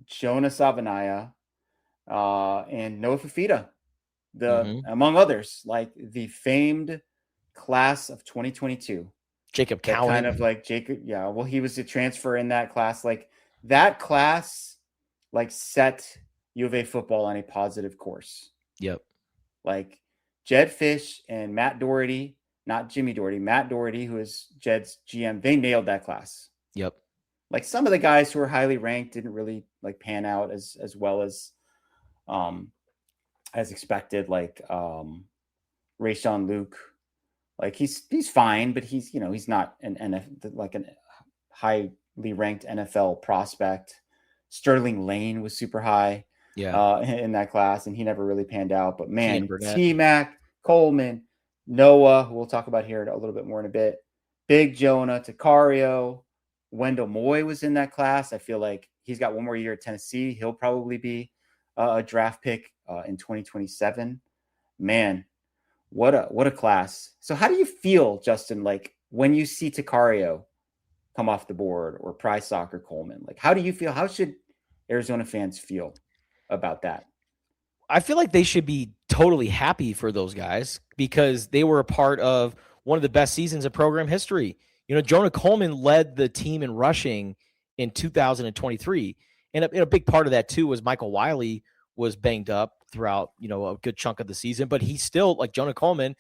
[SPEAKER 2] Jonah Savanaya, and Noah Fafita, among others, like the famed class of 2022.
[SPEAKER 1] Jacob Cowan.
[SPEAKER 2] Kind of like Jacob. Yeah. Well, he was a transfer in that class. Like that class, like set U of A football on a positive course.
[SPEAKER 1] Yep.
[SPEAKER 2] Like Jed Fish and Matt Doherty, not Jimmy Doherty, Matt Doherty, who is Jed's GM, they nailed that class.
[SPEAKER 1] Yep.
[SPEAKER 2] Like some of the guys who were highly ranked didn't really like pan out as well as expected. Like Rayshawn Luke, like he's fine, but he's he's not an highly ranked NFL prospect. Sterling Lane was super high, in that class, and he never really panned out. But man, T-Mac, Coleman, Noah, who we'll talk about here a little bit more in a bit, Big Jonah, Takario, Wendell Moy was in that class. I feel like he's got one more year at Tennessee. He'll probably be a draft pick in 2027. Man, what a class. So how do you feel, Justin, like when you see Takario come off the board or Prysock or Coleman? Like, how do you feel? How should Arizona fans feel about that?
[SPEAKER 1] I feel like they should be totally happy for those guys because they were a part of one of the best seasons of program history. Jonah Coleman led the team in rushing in 2023. And a big part of that, too, was Michael Wiley was banged up throughout, a good chunk of the season, but he still, like Jonah Coleman,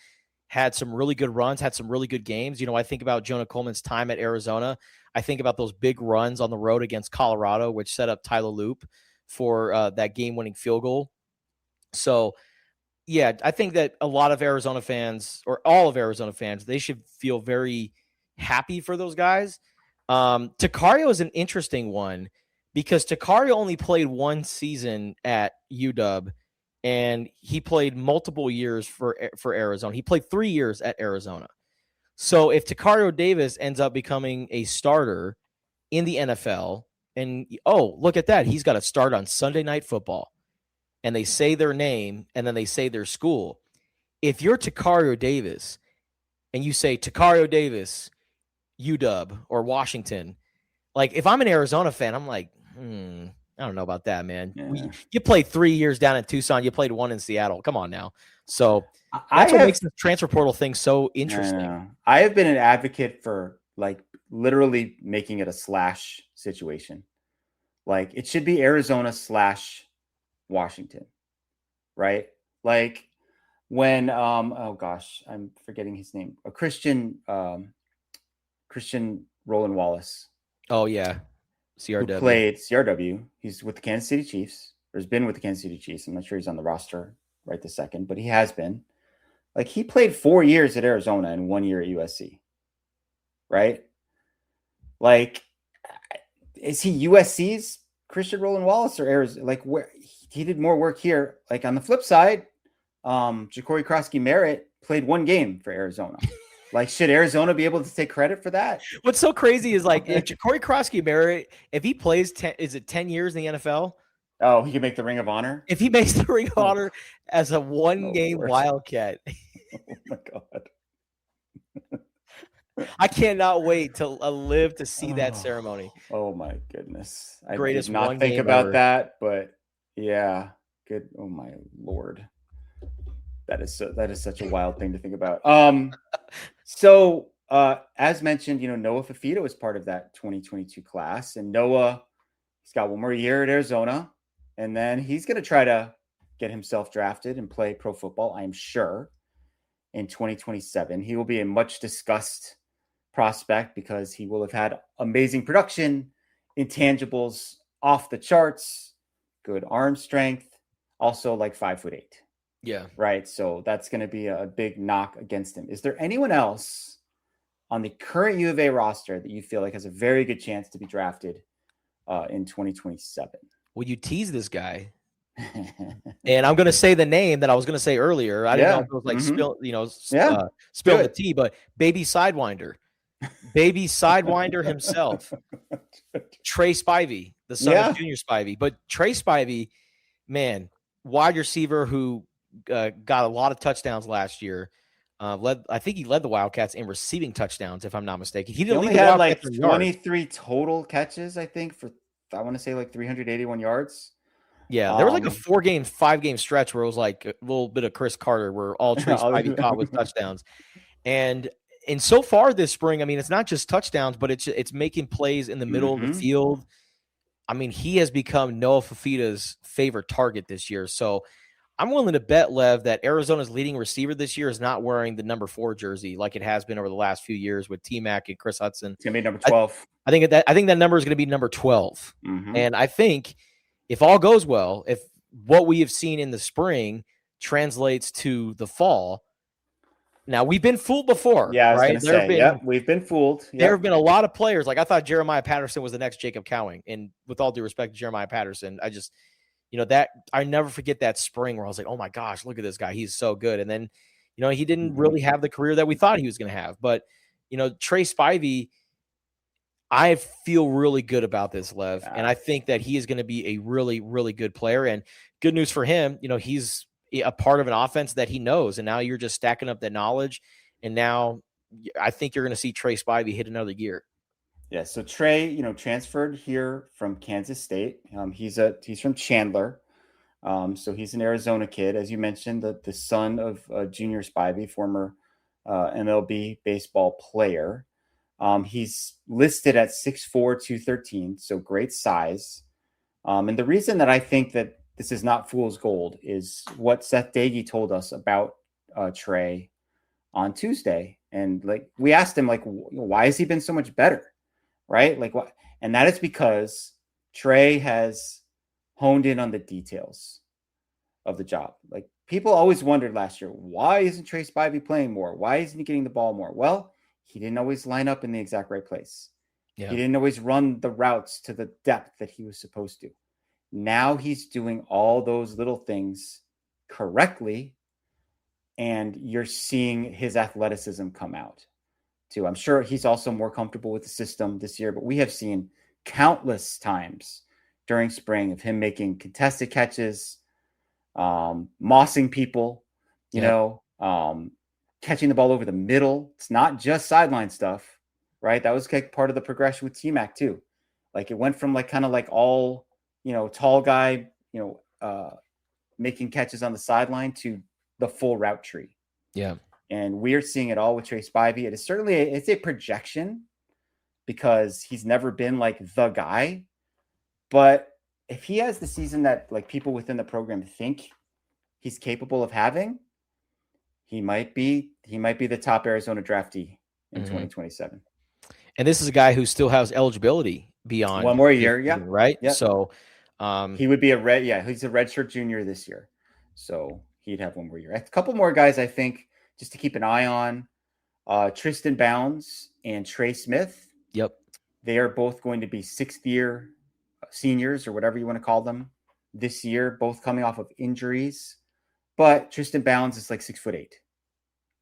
[SPEAKER 1] had some really good runs, had some really good games. I think about Jonah Coleman's time at Arizona. I think about those big runs on the road against Colorado, which set up Tyler Loop for that game-winning field goal. So, yeah, I think that a lot of Arizona fans, or all of Arizona fans, they should feel very happy for those guys. Takario is an interesting one because Takario only played one season at UW, and he played multiple years for Arizona. He played 3 years at Arizona. So if Takario Davis ends up becoming a starter in the NFL, and look at that, he's got to start on Sunday Night Football, and they say their name and then they say their school. If you're Takario Davis and you say Takario Davis, UW or Washington, like if I'm an Arizona fan, I'm like, I don't know about that, man.
[SPEAKER 2] Yeah.
[SPEAKER 1] You played 3 years down in Tucson. You played 1 in Seattle. Come on now. So that's what makes the transfer portal thing so interesting.
[SPEAKER 2] I have been an advocate for like literally making it a slash situation. Like it should be Arizona / Washington, right? Like when oh gosh, I'm forgetting his name. Christian Roland Wallace.
[SPEAKER 1] Oh yeah.
[SPEAKER 2] CRW. Who played CRW. He's with the Kansas City Chiefs, or has been with the Kansas City Chiefs. I'm not sure he's on the roster right this second, but he has been. Like he played 4 years at Arizona and 1 year at USC. Right? Like, is he USC's Christian Roland Wallace or Arizona? Like where he did more work here. Like on the flip side, Ja'Cory Krosky-Merritt played 1 game for Arizona. Like, should Arizona be able to take credit for that?
[SPEAKER 1] What's so crazy is like if Ja'Cory Krosky-Merritt, if he plays 10 years in the NFL?
[SPEAKER 2] Oh, he can make the Ring of Honor?
[SPEAKER 1] If he makes the Ring of Honor as a 1-game Wildcat.
[SPEAKER 2] Oh my God.
[SPEAKER 1] I cannot wait to live to see that ceremony.
[SPEAKER 2] Oh my goodness.
[SPEAKER 1] Greatest
[SPEAKER 2] I did not think about ever. That, but yeah. Good. Oh my Lord. That is such a wild thing to think about. So as mentioned, Noah Fifita was part of that 2022 class, and Noah, he's got 1 more year at Arizona, and then he's going to try to get himself drafted and play pro football, I'm sure, in 2027. He will be a much discussed prospect because he will have had amazing production, intangibles off the charts, good arm strength, also like 5'8".
[SPEAKER 1] Yeah.
[SPEAKER 2] Right. So that's going to be a big knock against him. Is there anyone else on the current U of A roster that you feel like has a very good chance to be drafted in 2027?
[SPEAKER 1] Well, you tease this guy. And I'm going to say the name that I was going to say earlier. I didn't know if it was like spill the tea, but Baby Sidewinder. Baby Sidewinder himself. Trey Spivey, the son of Junior Spivey. But Trey Spivey, man, wide receiver who got a lot of touchdowns last year. I think he led the Wildcats in receiving touchdowns, if I'm not mistaken.
[SPEAKER 2] He only had like 23 total catches, I think, for I want to say like 381 yards.
[SPEAKER 1] Yeah, there was like a 5-game stretch where it was like a little bit of Chris Carter, where all Trey Spivey caught was touchdowns. And so far this spring, I mean, it's not just touchdowns, but it's making plays in the middle of the field. I mean, he has become Noah Fifita's favorite target this year. So I'm willing to bet, Lev, that Arizona's leading receiver this year is not wearing the number 4 jersey like it has been over the last few years with T-Mac and Chris Hudson.
[SPEAKER 2] It's going to be number 12.
[SPEAKER 1] I think that number is going to be number 12. And I think if all goes well, if what we have seen in the spring translates to the fall, now we've been fooled before.
[SPEAKER 2] Yeah, I was going to say, we've been fooled.
[SPEAKER 1] There have been a lot of players. Like I thought Jeremiah Patterson was the next Jacob Cowing. And with all due respect to Jeremiah Patterson, I just – that I never forget that spring where I was like, oh my gosh, look at this guy. He's so good. And then, he didn't really have the career that we thought he was going to have. But, Trey Spivey, I feel really good about this, Lev. And I think that he is going to be a really, really good player. And good news for him, he's a part of an offense that he knows. And now you're just stacking up that knowledge. And now I think you're going to see Trey Spivey hit another gear.
[SPEAKER 2] Yeah, so Trey, transferred here from Kansas State. He's from Chandler, so he's an Arizona kid, as you mentioned, the son of Junior Spivey, former MLB baseball player. He's listed at 6'4", 213, so great size. And the reason that I think that this is not fool's gold, is what Seth Dagey told us about Trey on Tuesday. And like, we asked him, like, why has he been so much better? Right? Like, what? And that is because Trey has honed in on the details of the job. Like, people always wondered last year, why isn't Trey Spivey playing more? Why isn't he getting the ball more? Well, he didn't always line up in the exact right place. Yeah. He didn't always run the routes to the depth that he was supposed to. Now he's doing all those little things correctly, and you're seeing his athleticism come out too. I'm sure he's also more comfortable with the system this year, but we have seen countless times during spring of him making contested catches, mossing people, you know, catching the ball over the middle. It's not just sideline stuff, right? That was like part of the progression with T-Mac too. Like, it went from like kind of like all, you know, tall guy, you know, making catches on the sideline to the full route tree.
[SPEAKER 1] Yeah.
[SPEAKER 2] And we're seeing it all with Trey Spivey. It is certainly it's a projection because he's never been like the guy. But if he has the season that like people within the program think he's capable of having, he might be the top Arizona draftee in 2027.
[SPEAKER 1] And this is a guy who still has eligibility beyond
[SPEAKER 2] one more year.
[SPEAKER 1] Season, right?
[SPEAKER 2] Yep.
[SPEAKER 1] So
[SPEAKER 2] he would be he's a redshirt junior this year. So he'd have one more year. A couple more guys, I think, just to keep an eye on. Tristan Bounds and Trey Smith.
[SPEAKER 1] Yep.
[SPEAKER 2] They are both going to be sixth-year seniors, or whatever you want to call them, this year, both coming off of injuries. But Tristan Bounds is like 6'8",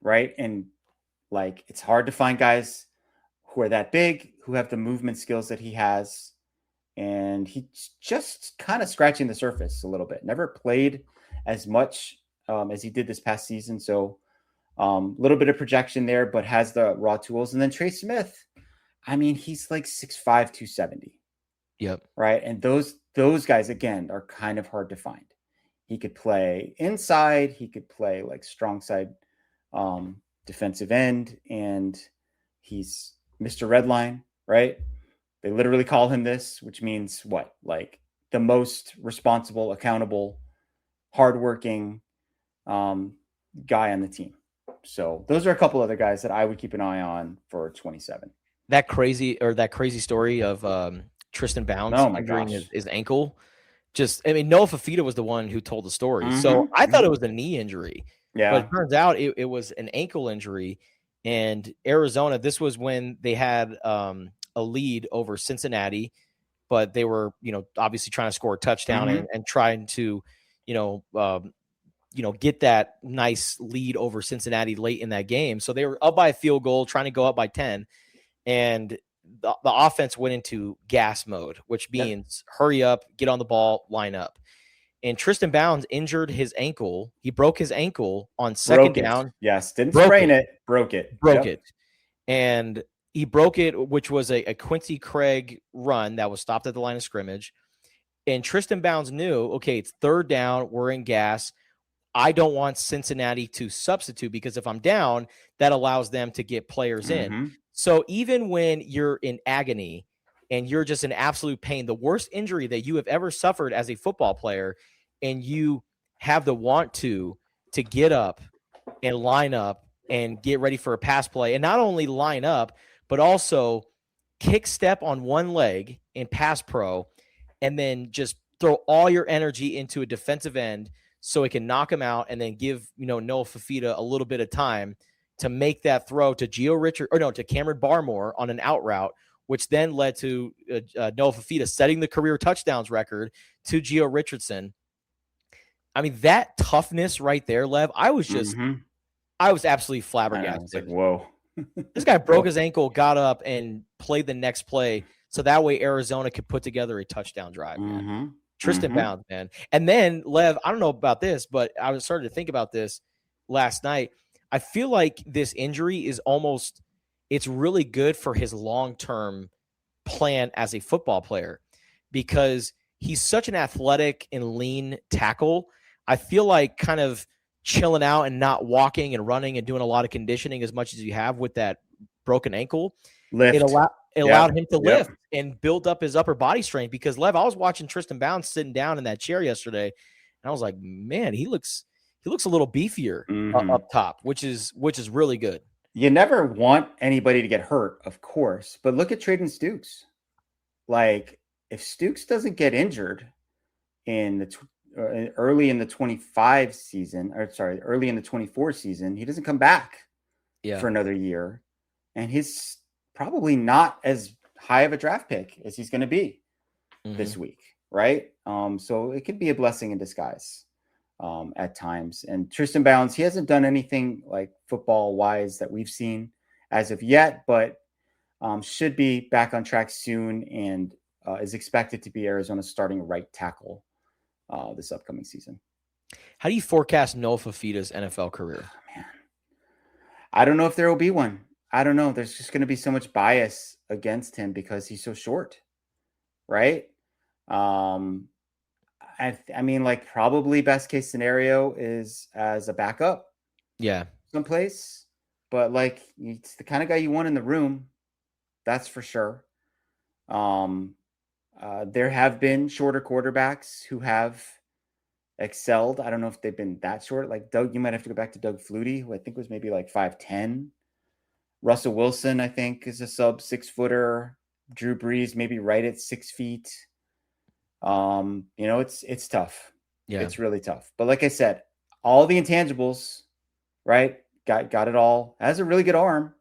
[SPEAKER 2] right? And like, it's hard to find guys who are that big, who have the movement skills that he has. And he's just kind of scratching the surface a little bit. Never played as much as he did this past season. So a little bit of projection there, but has the raw tools. And then Trey Smith, I mean, he's like 6'5", 270.
[SPEAKER 1] Yep.
[SPEAKER 2] Right. And those guys, again, are kind of hard to find. He could play inside. He could play like strong side defensive end. And he's Mr. Redline, right? They literally call him this, which means what? Like the most responsible, accountable, hardworking guy on the team. So those are a couple other guys that I would keep an eye on for 27.
[SPEAKER 1] That crazy story of Tristan Bounds injuring his ankle. Just, I mean, Noah Fafita was the one who told the story. So I thought it was a knee injury. Yeah. But it turns out it was an ankle injury. And Arizona, this was when they had a lead over Cincinnati, but they were, you know, obviously trying to score a touchdown and trying to, get that nice lead over Cincinnati late in that game. So they were up by a field goal, trying to go up by 10. And the offense went into gas mode, which means hurry up, get on the ball, line up. And Tristan Bounds injured his ankle. He broke his ankle on second down.
[SPEAKER 2] Yes, didn't sprain it. Broke it.
[SPEAKER 1] And he broke it, which was a Quincy Craig run that was stopped at the line of scrimmage. And Tristan Bounds knew, okay, it's third down. We're in gas. I don't want Cincinnati to substitute because if I'm down, that allows them to get players in. So even when you're in agony and you're just in absolute pain, the worst injury that you have ever suffered as a football player, and you have the want to get up and line up and get ready for a pass play, and not only line up, but also kick step on one leg in pass pro, and then just throw all your energy into a defensive end so it can knock him out, and then give Noah Fafita a little bit of time to make that throw to to Cameron Barmore on an out route, which then led to Noah Fafita setting the career touchdowns record to Gio Richardson. I mean, that toughness right there, Lev, I was absolutely flabbergasted.
[SPEAKER 2] I was like, whoa.
[SPEAKER 1] This guy broke his ankle, got up, and played the next play, so that way Arizona could put together a touchdown drive, man. Tristan Bounds, man. And then, Lev, I don't know about this, but I was starting to think about this last night. I feel like this injury is it's really good for his long-term plan as a football player because he's such an athletic and lean tackle. I feel like kind of chilling out and not walking and running and doing a lot of conditioning as much as you have with that broken ankle.
[SPEAKER 2] Lift.
[SPEAKER 1] it allowed him to lift and build up his upper body strength. Because Lev, I was watching Tristan Bounds sitting down in that chair yesterday, and I was like, man, he looks a little beefier up top, which is really good.
[SPEAKER 2] You never want anybody to get hurt, of course, but look at Traden Stukes. Like, if Stukes doesn't get injured in the early in the 25 season, or sorry, early in the 24 season, he doesn't come back for another year, and he's probably not as high of a draft pick as he's going to be this week, right? So it could be a blessing in disguise at times. And Tristan Bounds, he hasn't done anything like football wise that we've seen as of yet, but should be back on track soon, and is expected to be Arizona's starting right tackle this upcoming season.
[SPEAKER 1] How do you forecast Noah Fafita's NFL career?
[SPEAKER 2] Man, I don't know if there will be one. I don't know. There's just going to be so much bias against him because he's so short, right? I mean, like, probably best case scenario is as a backup.
[SPEAKER 1] Yeah.
[SPEAKER 2] Someplace. But, like, it's the kind of guy you want in the room. That's for sure. There have been shorter quarterbacks who have excelled. I don't know if they've been that short. Like Doug, you might have to go back to Doug Flutie, who I think was maybe like 5'10". Russell Wilson, I think, is a sub 6-footer. Drew Brees, maybe right at 6 feet. It's tough. Yeah, it's really tough. But like I said, all the intangibles, right? Got it all. Has a really good arm.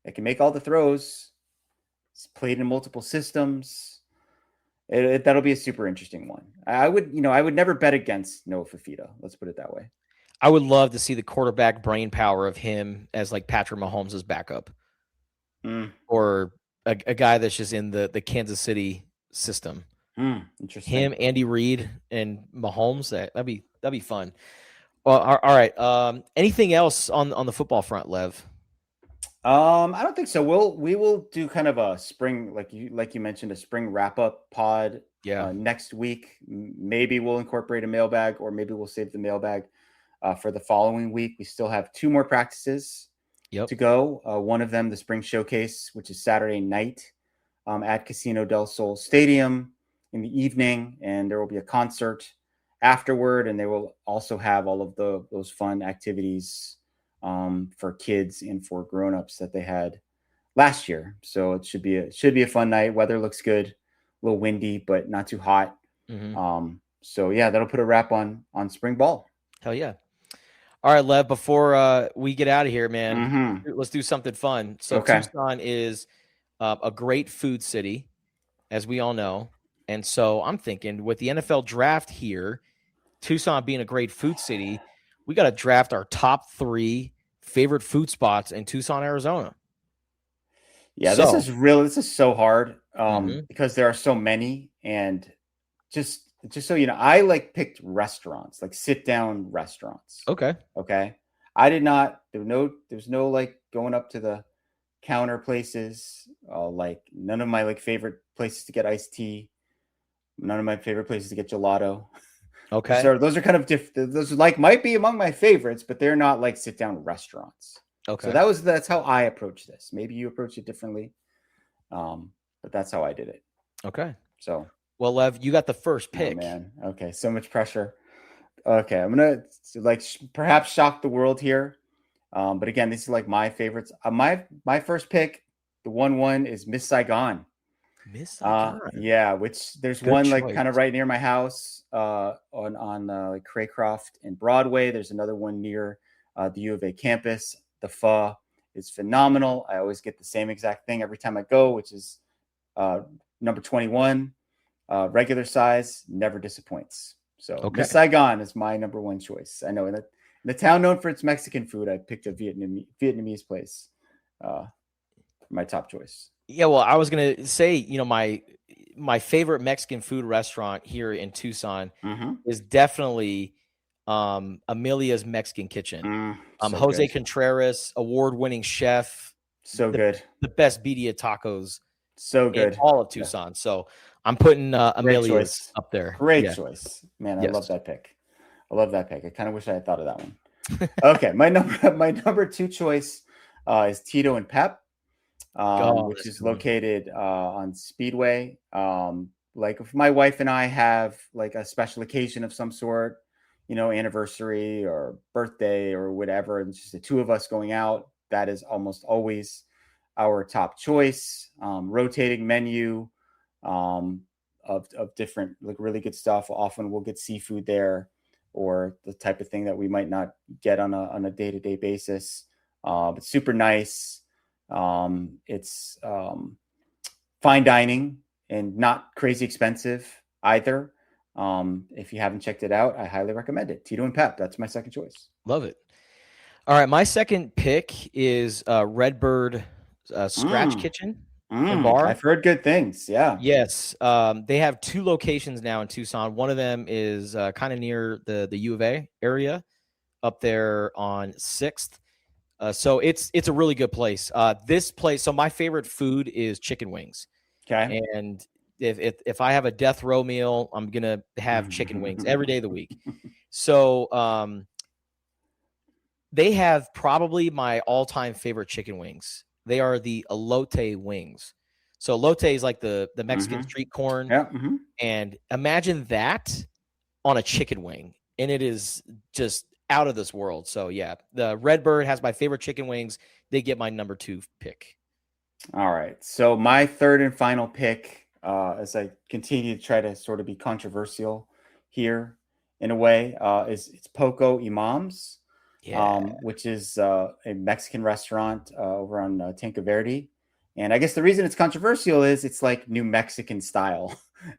[SPEAKER 2] It can make all the throws. It's played in multiple systems. That'll be a super interesting one. I would never bet against Noah Fafita. Let's put it that way.
[SPEAKER 1] I would love to see the quarterback brain power of him as like Patrick Mahomes' backup, or a guy that's just in the Kansas City system.
[SPEAKER 2] Interesting.
[SPEAKER 1] Him, Andy Reid, and Mahomes. That'd be fun. All right. Anything else on the football front, Lev?
[SPEAKER 2] I don't think so. We will do kind of a spring, like you mentioned, a spring wrap up pod. Next week. Maybe we'll incorporate a mailbag, or maybe we'll save the mailbag for the following week. We still have 2 more practices to go. One of them, the spring showcase, which is Saturday night at Casino del Sol Stadium in the evening, and there will be a concert afterward, and they will also have all of those fun activities for kids and for grown-ups that they had last year. So it should be a fun night. Weather looks good, a little windy, but not too hot. So yeah, that'll put a wrap on spring ball.
[SPEAKER 1] Hell yeah. All right, Lev, before we get out of here, man, let's do something fun. So Tucson is a great food city, as we all know. And so I'm thinking, with the NFL draft here, Tucson being a great food city, we got to draft our top 3 favorite food spots in Tucson, Arizona.
[SPEAKER 2] Yeah, this is so hard because there are so many. And just so you know, I picked restaurants, like sit down restaurants.
[SPEAKER 1] Okay.
[SPEAKER 2] I did not, there's no like going up to the counter places. None of my favorite places to get iced tea. None of my favorite places to get gelato.
[SPEAKER 1] Okay.
[SPEAKER 2] So those are kind of different. Those might be among my favorites, but they're not like sit down restaurants.
[SPEAKER 1] Okay.
[SPEAKER 2] So that's how I approach this. Maybe you approach it differently. But that's how I did it.
[SPEAKER 1] Okay.
[SPEAKER 2] So,
[SPEAKER 1] well, Lev, you got the first pick.
[SPEAKER 2] Oh, man. Okay. So much pressure. Okay. I'm going to perhaps shock the world here. But again, this is my favorites. My first pick, the 1-1 is Miss Saigon.
[SPEAKER 1] Miss Saigon.
[SPEAKER 2] Yeah, which there's good one choice. Kind of right near my house on Craycroft and Broadway. There's another one near the U of A campus. The pho is phenomenal. I always get the same exact thing every time I go, which is number 21, regular size, never disappoints. So Miss Saigon is my number 1 choice. I know in the town known for its Mexican food, I picked a Vietnamese place, my top choice.
[SPEAKER 1] Yeah, well, I was gonna say, my favorite Mexican food restaurant here in Tucson is definitely Amelia's Mexican Kitchen. Jose good. Contreras, award-winning chef,
[SPEAKER 2] good.
[SPEAKER 1] The best birria tacos,
[SPEAKER 2] good.
[SPEAKER 1] in all of Tucson. Yeah. So I'm putting Amelia's up there.
[SPEAKER 2] Great choice, man. I love that pick. I kind of wish I had thought of that one. Okay, my number 2 choice is Tito and Pep.
[SPEAKER 1] Oh,
[SPEAKER 2] which
[SPEAKER 1] that's a
[SPEAKER 2] is
[SPEAKER 1] good one.
[SPEAKER 2] located on Speedway. Like if my wife and I have like a special occasion of some sort, anniversary or birthday or whatever, and it's just the two of us going out, that is almost always our top choice. Rotating menu um, of different like really good stuff. Often we'll get seafood there, or the type of thing that we might not get on a day-to-day basis. But super nice. It's fine dining and not crazy expensive either. If you haven't checked it out, I highly recommend it. Tito and Pep. That's my second choice.
[SPEAKER 1] Love it. All right, my second pick is Redbird Scratch
[SPEAKER 2] Mm,
[SPEAKER 1] Kitchen and Bar.
[SPEAKER 2] I've heard good things. Yeah.
[SPEAKER 1] Yes, they have 2 locations now in Tucson. One of them is kind of near the U of A area, up there on 6th. So it's a really good place. This place. So my favorite food is chicken wings,
[SPEAKER 2] Okay.
[SPEAKER 1] and if I have a death row meal, I'm gonna have chicken wings every day of the week. So they have probably my all-time favorite chicken wings. They are the elote wings. So elote is like the Mexican street corn.
[SPEAKER 2] Yeah.
[SPEAKER 1] And imagine that on a chicken wing. And it is just out of this world. So yeah, the Redbird has my favorite chicken wings. They get my number 2 pick.
[SPEAKER 2] All right. So my third and final pick, as I continue to try to sort of be controversial here in a way, is it's Poco Imams,
[SPEAKER 1] Yeah.
[SPEAKER 2] which is a Mexican restaurant over on Tinca Verde. And I guess the reason it's controversial is it's like New Mexican style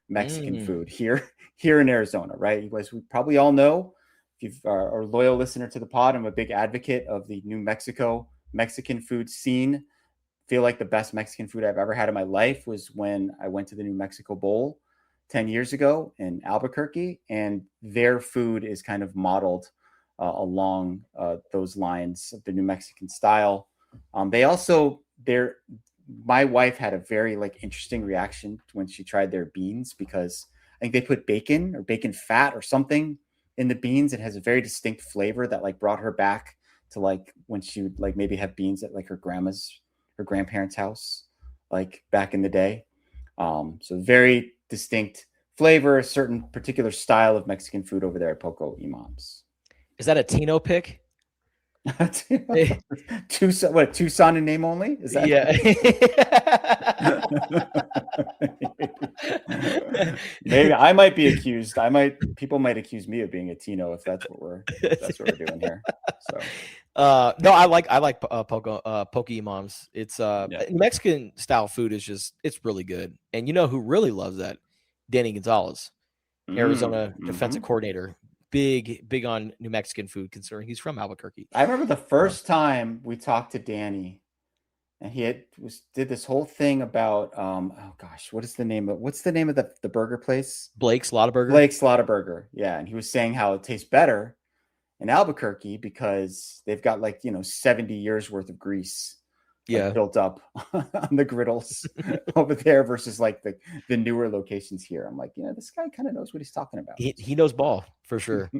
[SPEAKER 2] Mexican food here in Arizona, right? You guys, we probably all know, if you are a loyal listener to the pod, I'm a big advocate of the New Mexico Mexican food scene. Feel like the best Mexican food I've ever had in my life was when I went to the New Mexico Bowl 10 years ago in Albuquerque, and their food is kind of modeled along those lines of the New Mexican style. My wife had a very like interesting reaction when she tried their beans, because I think they put bacon or bacon fat or something in the beans. It has a very distinct flavor that like brought her back to like when she would like maybe have beans at like her grandparents' house, like back in the day. So very distinct flavor, a certain particular style of Mexican food over there at Poco Imams.
[SPEAKER 1] Is that a Tino pick?
[SPEAKER 2] Tucson in name only? Is that?
[SPEAKER 1] Yeah.
[SPEAKER 2] Maybe I might be accused. People might accuse me of being a Tino if that's what we're doing here. So
[SPEAKER 1] no, I like Poke Imams. It's Mexican style food is it's really good. And you know who really loves that? Danny Gonzalez, Arizona defensive coordinator. Big on New Mexican food, considering he's from Albuquerque.
[SPEAKER 2] I remember the first time we talked to Danny, and he did this whole thing about what's the name of the burger place?
[SPEAKER 1] Blake's Lotaburger.
[SPEAKER 2] Blake's Lotaburger. Yeah, and he was saying how it tastes better in Albuquerque because they've got 70 years worth of grease built up on the griddles over there versus like the newer locations here. I'm like, this guy kind of knows what he's talking about.
[SPEAKER 1] He knows ball for sure.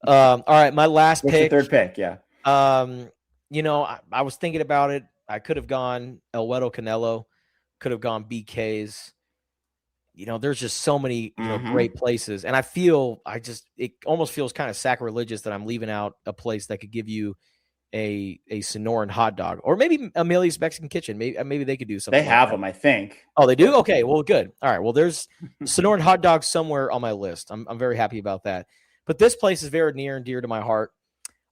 [SPEAKER 1] All right, my last pick.
[SPEAKER 2] Your third pick, yeah.
[SPEAKER 1] I was thinking about it. I could have gone El Huevo Canelo, could have gone BK's. There's just so many great places, and it almost feels kind of sacrilegious that I'm leaving out a place that could give you a Sonoran hot dog, or maybe Amelia's Mexican Kitchen. Maybe they could do something.
[SPEAKER 2] They have them, I think.
[SPEAKER 1] Oh, they do? Okay, well, good. All right, well, there's Sonoran hot dogs somewhere on my list. I'm very happy about that. But this place is very near and dear to my heart.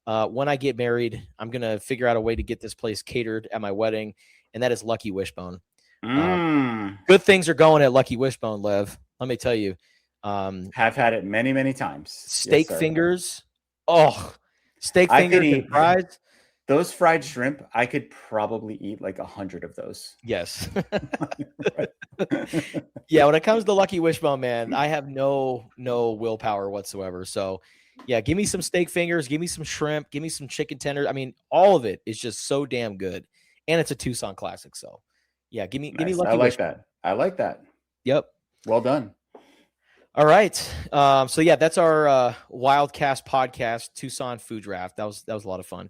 [SPEAKER 1] When I get married, I'm gonna figure out a way to get this place catered at my wedding, and that is Lucky Wishbone. Good things are going at Lucky Wishbone, Lev. Let me tell you.
[SPEAKER 2] Have had it many, many times.
[SPEAKER 1] Steak fingers. Oh, steak fingers and fries.
[SPEAKER 2] Those fried shrimp, I could probably eat like 100 of those.
[SPEAKER 1] Yes. Yeah, when it comes to Lucky Wishbone, man, I have no willpower whatsoever. So, yeah, give me some steak fingers, give me some shrimp, give me some chicken tenders. I mean, all of it is just so damn good, and it's a Tucson classic. So, yeah, give me Lucky Wishbone.
[SPEAKER 2] I like that.
[SPEAKER 1] Yep.
[SPEAKER 2] Well done.
[SPEAKER 1] All right. So yeah, that's our Wildcast podcast, Tucson food draft. That was a lot of fun.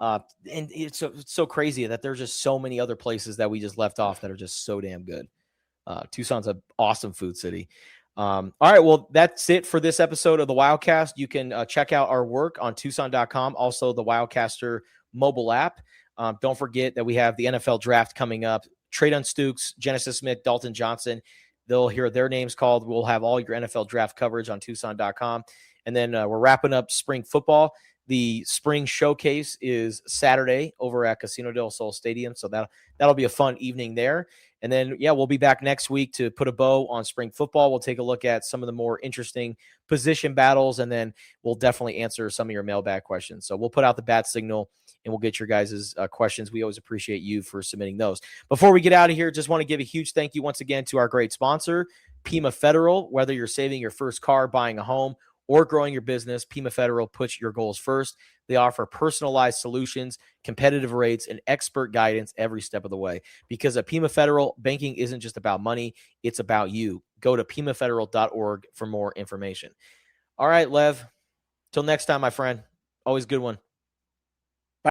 [SPEAKER 1] And it's so crazy that there's just so many other places that we just left off that are just so damn good. Tucson's an awesome food city. All right, well, that's it for this episode of the Wildcast. You can check out our work on Tucson.com, also the Wildcaster mobile app. Don't forget that we have the NFL draft coming up. Traydon Stukes, Genesis Smith, Dalton Johnson. They'll hear their names called. We'll have all your NFL draft coverage on Tucson.com. And then we're wrapping up spring football. The spring showcase is Saturday over at Casino del Sol Stadium. So that'll be a fun evening there. And then, we'll be back next week to put a bow on spring football. We'll take a look at some of the more interesting position battles, and then we'll definitely answer some of your mailbag questions. So we'll put out the bat signal, and we'll get your guys' questions. We always appreciate you for submitting those. Before we get out of here, just want to give a huge thank you once again to our great sponsor, Pima Federal. Whether you're saving your first car, buying a home, or growing your business, Pima Federal puts your goals first. They offer personalized solutions, competitive rates, and expert guidance every step of the way. Because at Pima Federal, banking isn't just about money, it's about you. Go to pimafederal.org for more information. All right, Lev. Till next time, my friend. Always a good one.